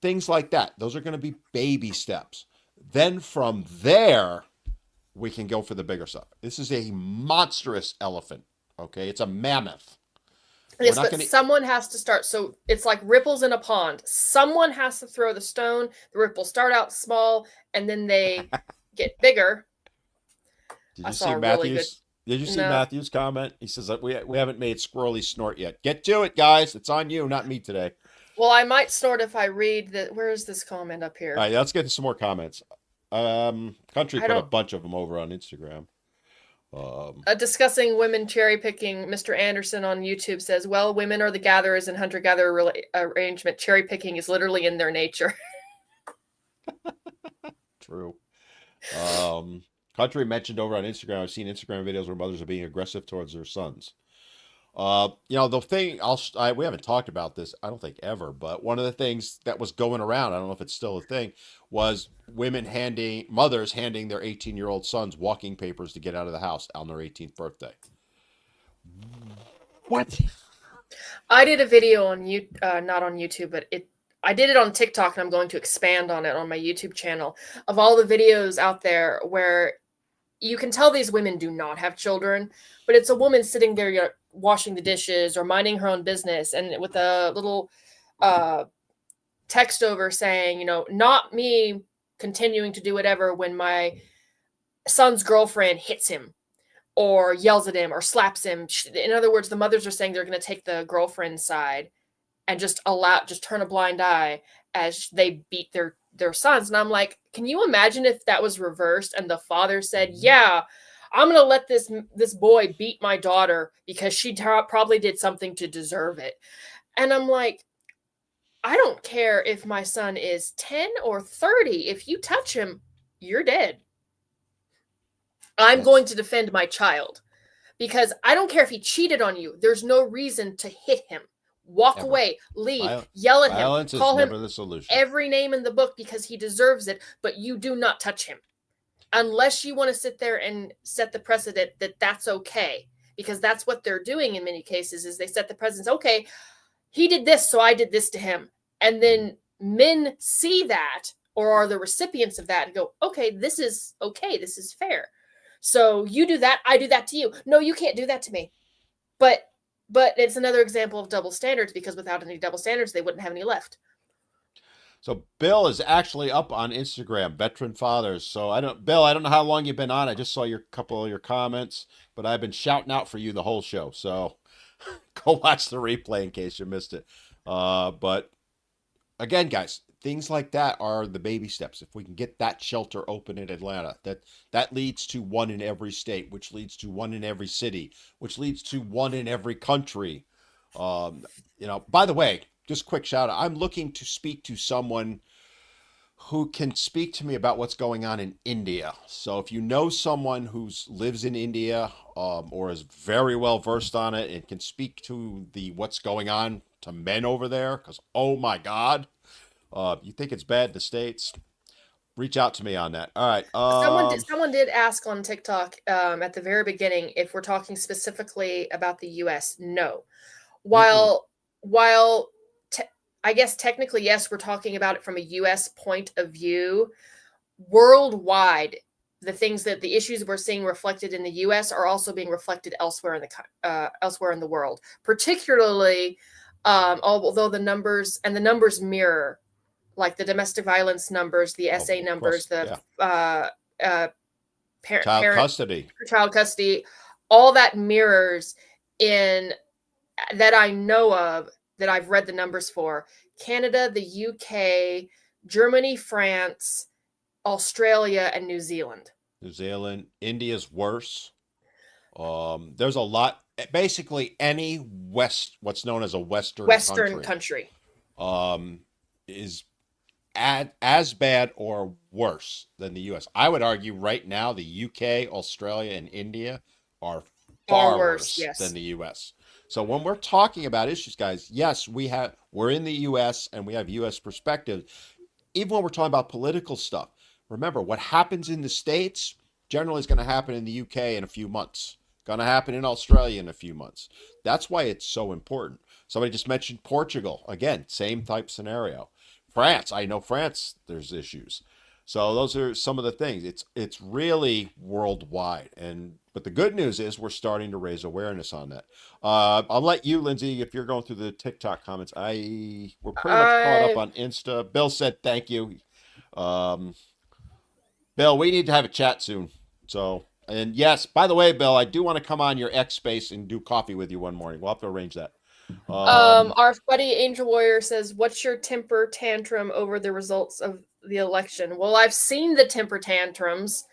Things like that. Those are going to be baby steps. Then from there, we can go for the bigger stuff. This is a monstrous elephant, okay? It's a mammoth. Yes, but someone has to start. So it's like ripples in a pond. Someone has to throw the stone. The ripples start out small, and then they get bigger. Did you see Matthew's? Did you see Matthew's comment? He says that we haven't made Squirrely snort yet. Get to it, guys. It's on you, not me today. Well, I might snort if I read that. Where is this comment up here? All right, let's get to some more comments. Country put a bunch of them over on Instagram. Discussing women cherry picking, Mr. Anderson on YouTube says, well, women are the gatherers in hunter-gatherer arrangement. Cherry picking is literally in their nature. True. Country mentioned over on Instagram, I've seen Instagram videos where mothers are being aggressive towards their sons. The thing we haven't talked about this, I don't think ever, but one of the things that was going around, I don't know if it's still a thing, was mothers handing their 18-year-old sons walking papers to get out of the house on their 18th birthday. What? I did a video on not on YouTube, but I did it on TikTok, and I'm going to expand on it on my YouTube channel, of all the videos out there where you can tell these women do not have children, but it's a woman sitting there washing the dishes or minding her own business, and with a little text over saying, not me continuing to do whatever when my son's girlfriend hits him or yells at him or slaps him. In other words, the mothers are saying they're going to take the girlfriend's side and just turn a blind eye as they beat their sons. And I'm like, can you imagine if that was reversed and the father said, yeah, I'm going to let this boy beat my daughter because she probably did something to deserve it. And I'm like, I don't care if my son is 10 or 30. If you touch him, you're dead. I'm going to defend my child because I don't care if he cheated on you. There's no reason to hit him. Walk away, leave, yell at him, call him every name in the book because he deserves it, but you do not touch him. Unless you want to sit there and set the precedent that that's okay, because that's what they're doing in many cases is they set the precedent. Okay, he did this, so I did this to him. And then men see that or are the recipients of that and go, okay, this is fair. So you do that, I do that to you. No, you can't do that to me. But it's another example of double standards because without any double standards, they wouldn't have any left. So Bill is actually up on Instagram, Veteran Fathers. So Bill, I don't know how long you've been on. I just saw couple of your comments, but I've been shouting out for you the whole show. So go watch the replay in case you missed it. But again, guys, things like that are the baby steps. If we can get that shelter open in Atlanta, that leads to one in every state, which leads to one in every city, which leads to one in every country. By the way, just quick shout out. I'm looking to speak to someone who can speak to me about what's going on in India. So if you know someone who lives in India or is very well versed on it and can speak to what's going on to men over there, because oh my God, you think it's bad in the States? reach out to me on that. All right. Someone did ask on TikTok at the very beginning if we're talking specifically about the U.S. No, Mm-mm. while I guess technically yes, we're talking about it from a U.S. point of view. Worldwide, the issues we're seeing reflected in the U.S. are also being reflected elsewhere in the world, particularly although the numbers mirror, like the domestic violence numbers, the Oh, SA of numbers, course. the Yeah. Child parent custody. child custody, all that mirrors in that I know of, that I've read the numbers for: Canada, the UK, Germany, France, Australia, and New Zealand. New Zealand. India's worse. There's a lot. Basically, any what's known as a Western Western country, country. um, is as bad or worse than the U.S. I would argue right now the UK, Australia, and India are Far far worse, worse than yes. the U.S. So when we're talking about issues, guys, yes, we're in the U.S. and we have U.S. perspective. Even when we're talking about political stuff, remember what happens in the States generally is going to happen in the UK in a few months, going to happen in Australia in a few months. That's why it's so important. Somebody just mentioned Portugal. Again, same type scenario. France, I know France, there's issues. So those are some of the things. It's really worldwide, and but the good news is we're starting to raise awareness on that. I'll let you, Lindsay, if you're going through the TikTok comments. We're pretty much caught up I on Insta. Bill said thank you. Um, Bill, we need to have a chat soon. So, and yes, by the way, Bill, I do want to come on your X space and do coffee with you one morning. We'll have to arrange that. Um, Our buddy Angel Warrior says, "What's your temper tantrum over the results of the election?" Well, I've seen the temper tantrums.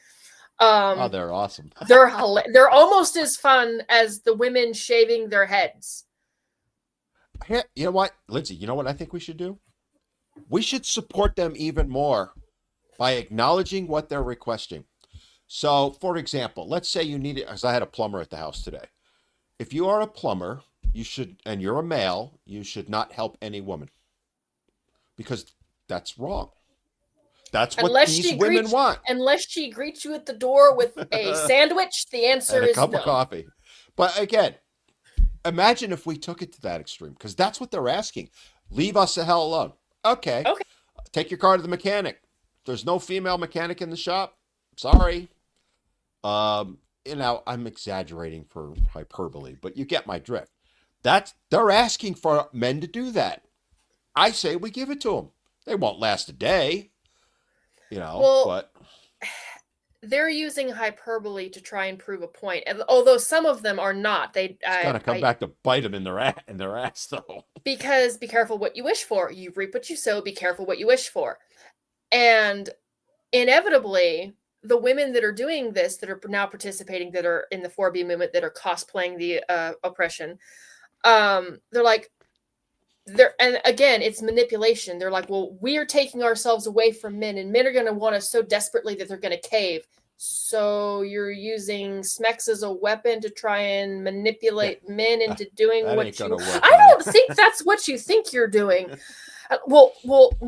oh, Um, they're awesome. they're almost as fun as the women shaving their heads. You know what, Lindsay? You know what I think we should do? We should support them even more by acknowledging what they're requesting. So, for example, let's say you need it, as I had a plumber at the house today. If you are a plumber, you should, and you're a male, you should not help any woman because that's wrong. That's what Unless these she women greets want. unless she greets you at the door with a sandwich, the And answer a is cup of no. coffee. But again, imagine if we took it to that extreme because that's what they're asking. Leave us the hell alone. Okay. Okay. Take your car to the mechanic. If there's no female mechanic in the shop, sorry. I'm exaggerating for hyperbole, but you get my drift. They're asking for men to do that. I say we give it to them. They won't last a day, Well, but they're using hyperbole to try and prove a point. And although some of them are not, it's gonna come back to bite them in their ass, though. because be careful what you wish for. You reap what you sow. Be careful what you wish for. And inevitably, the women that are doing this, that are now participating, that are in the 4B movement, that are cosplaying the oppression, they're like, and again, it's manipulation. They're like, well, we are taking ourselves away from men, and men are going to want us so desperately that they're going to cave. So you're using Smex as a weapon to try and manipulate men into doing That what ain't you. gonna work, I honey. don't think that's what you think you're doing. Well,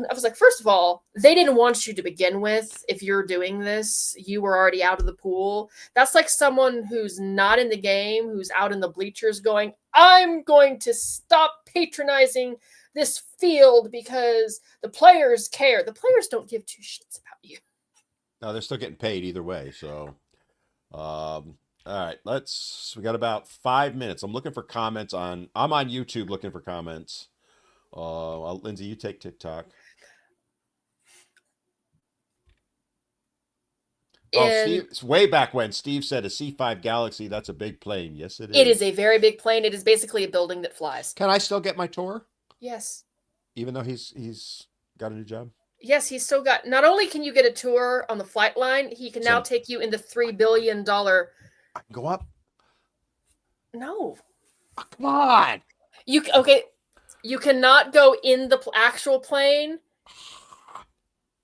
I was like, first of all, they didn't want you to begin with. If you're doing this, you were already out of the pool. That's like someone who's not in the game, who's out in the bleachers going, I'm going to stop patronizing this field because the players care. The players don't give two shits about you. No, they're still getting paid either way. So, all right, we got about 5 minutes. I'm looking for comments I'm on YouTube looking for comments. Lindsay, you take TikTok. Oh, And Steve, it's way back when Steve said a C5 Galaxy, that's a big plane. Yes, it it is a is. very big plane. It is basically a building that flies. Can I still get my tour, Yes. even though he's got a new job? Yes, he's still got. Not only can you get a tour on the flight line, he can now So take you in the $3 billion. I can go up. No, Oh, come on. okay. You cannot go in the actual plane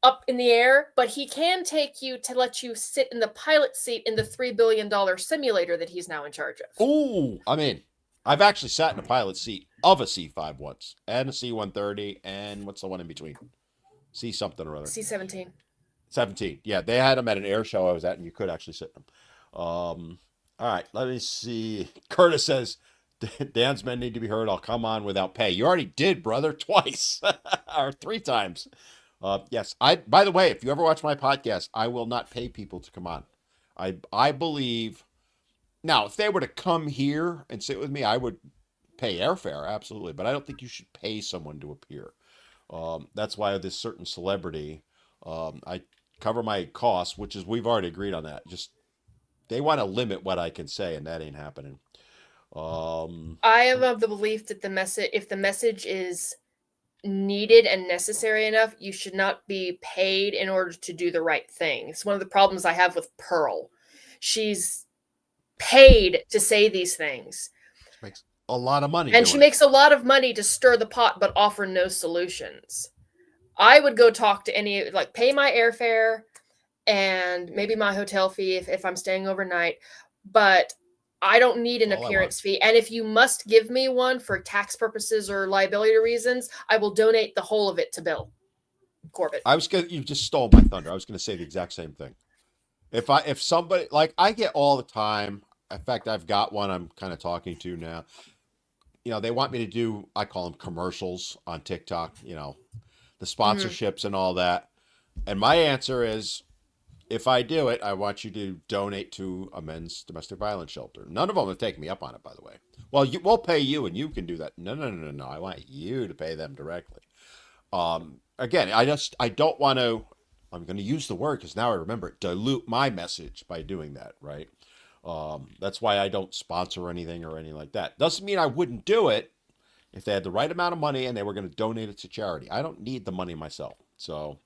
up in the air, but he can take you to let you sit in the pilot seat in the $3 billion simulator that he's now in charge of. Oh, I've actually sat in a pilot seat of a C5 once, and a C-130, and what's the one in between? C something or other. C-17. 17. Yeah, they had them at an air show I was at, and you could actually sit in them. All right, let me see. Curtis says, Dan's men need to be heard. I'll come on without pay. You already did, brother, twice or 3 times. Yes. By the way, if you ever watch my podcast, I will not pay people to come on. I believe now if they were to come here and sit with me, I would pay airfare, absolutely. But I don't think you should pay someone to appear. That's why this certain celebrity, I cover my costs, which is we've already agreed on that. Just they want to limit what I can say, and that ain't happening. Um, I am of the belief that if the message is needed and necessary enough, you should not be paid in order to do the right thing. It's one of the problems I have with Pearl. She's paid to say these things. she makes a lot of money And she doing it. makes a lot of money to stir the pot but offer no solutions. I would go talk to pay my airfare and maybe my hotel fee if I'm staying overnight, but I don't need an All I want. appearance fee. And if you must give me one for tax purposes or liability reasons, I will donate the whole of it to Bill Corbett. You just stole my thunder. I was gonna say the exact same thing. If somebody like I get all the time. In fact, I've got one I'm kind of talking to now. They want me to do, I call them commercials on TikTok, the Mhm. sponsorships and all that. And my answer is, if I do it, I want you to donate to a men's domestic violence shelter. None of them have taken me up on it, by the way. Well, we'll pay you and you can do that. No, no, no, no, no. I want you to pay them directly. Again, I don't want to, I'm going to use the word because now I remember it, dilute my message by doing that, right? That's why I don't sponsor anything or anything like that. Doesn't mean I wouldn't do it if they had the right amount of money and they were going to donate it to charity. I don't need the money myself. So,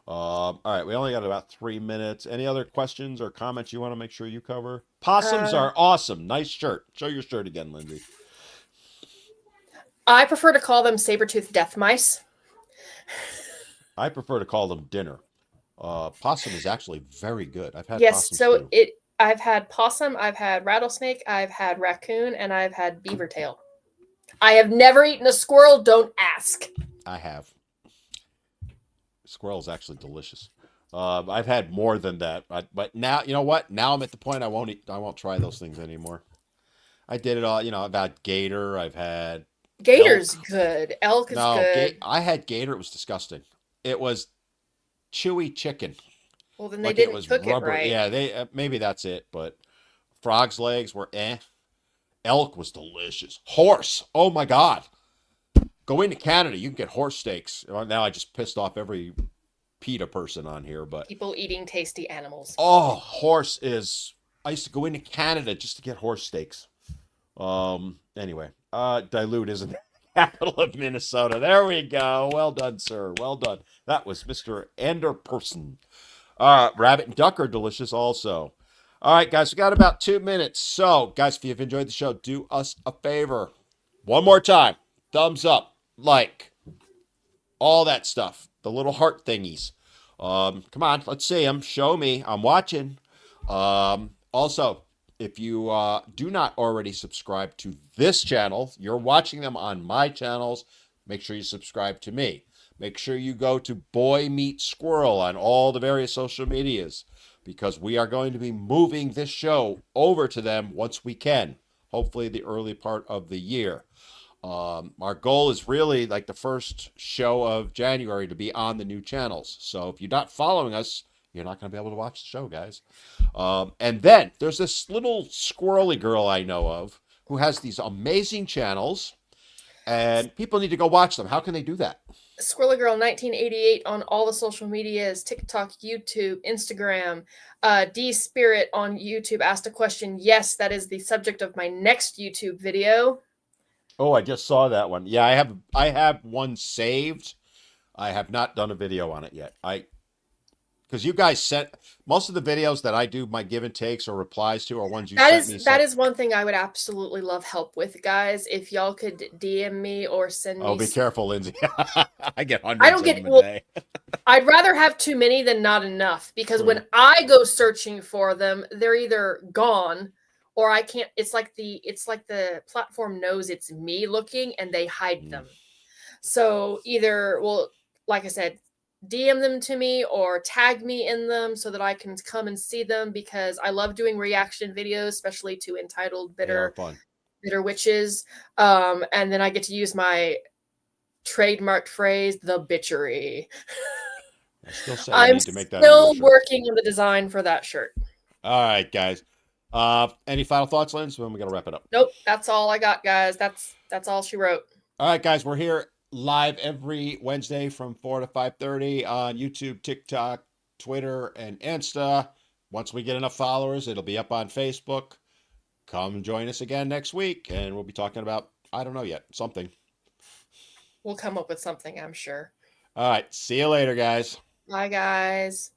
all right, we only got about 3 minutes. Any other questions or comments you want to make sure you cover? Possums Uh, are awesome. Nice shirt. Show your shirt again, Lindsay. I prefer to call them saber-toothed death mice. I prefer to call them dinner. Possum is actually very good. I've had Yes, possums so too. I've had possum, I've had rattlesnake, I've had raccoon, and I've had beaver tail. I have never eaten a squirrel, don't ask. I have. Squirrel is actually delicious. I've had more than that, but now you know what? Now I'm at the point I won't eat. I won't try those things anymore. I did it all. I've had gator. I've had Gator's elk. good. Elk is No, good. I had gator. It was disgusting. It was chewy chicken, Well, then they like it didn't was cook it rubber. right. Yeah, they maybe that's it. But frogs' legs were eh. Elk was delicious. Horse. Oh my god. Go into Canada, you can get horse steaks. Well, now I just pissed off every PETA person on here, but People eating tasty animals. oh, horse is. I used to go into Canada just to get horse steaks. Anyway, Dilute isn't the capital of Minnesota. There we go. Well done, sir. Well done. That was Mr. Anderperson. Rabbit and duck are delicious also. All right, guys, we got about 2 minutes. So, guys, if you've enjoyed the show, do us a favor. One more time. Thumbs up, like, all that stuff. The little heart thingies. Come on, let's see them. Show me. I'm watching. Also, if you do not already subscribe to this channel, you're watching them on my channels. Make sure you subscribe to me. Make sure you go to Boy Meet Squirrel on all the various social medias because we are going to be moving this show over to them once we can. Hopefully, the early part of the year. Our goal is really like the first show of January to be on the new channels. So if you're not following us, you're not going to be able to watch the show, guys. And then there's this little squirrely girl I know of who has these amazing channels, and people need to go watch them. How can they do that? Squirrely Girl 1988 on all the social medias, TikTok, YouTube, Instagram. D Spirit on YouTube asked a question. Yes, that is the subject of my next YouTube video. Oh, I just saw that one. Yeah, I have one saved. I have not done a video on it yet. Because you guys sent most of the videos that I do my give and takes or replies to are ones you sent me. That is one thing I would absolutely love help with, guys. If y'all could DM me or send Oh, me. be careful, Lindsay. I get I hundreds don't of get them a well. day. I'd rather have too many than not enough because True. when I go searching for them, they're either gone or I can't. It's like the platform knows it's me looking and they hide Mm. them. So either, well, like I said, DM them to me or tag me in them so that I can come and see them, because I love doing reaction videos, especially to entitled They are bitter fun. witches. And then I get to use my trademarked phrase, the bitchery. I still say you I'm need to make that into a still shirt. working on the design for that shirt. All right, guys. Any final thoughts, Lynn? When we gotta wrap it up. Nope, that's all I got, guys. That's all she wrote. All right, guys. We're here live every Wednesday from 4 to 5:30 on YouTube, TikTok, Twitter, and Insta. Once we get enough followers, it'll be up on Facebook. Come join us again next week, and we'll be talking about, I don't know yet, something. We'll come up with something, I'm sure. All right. See you later, guys. Bye, guys.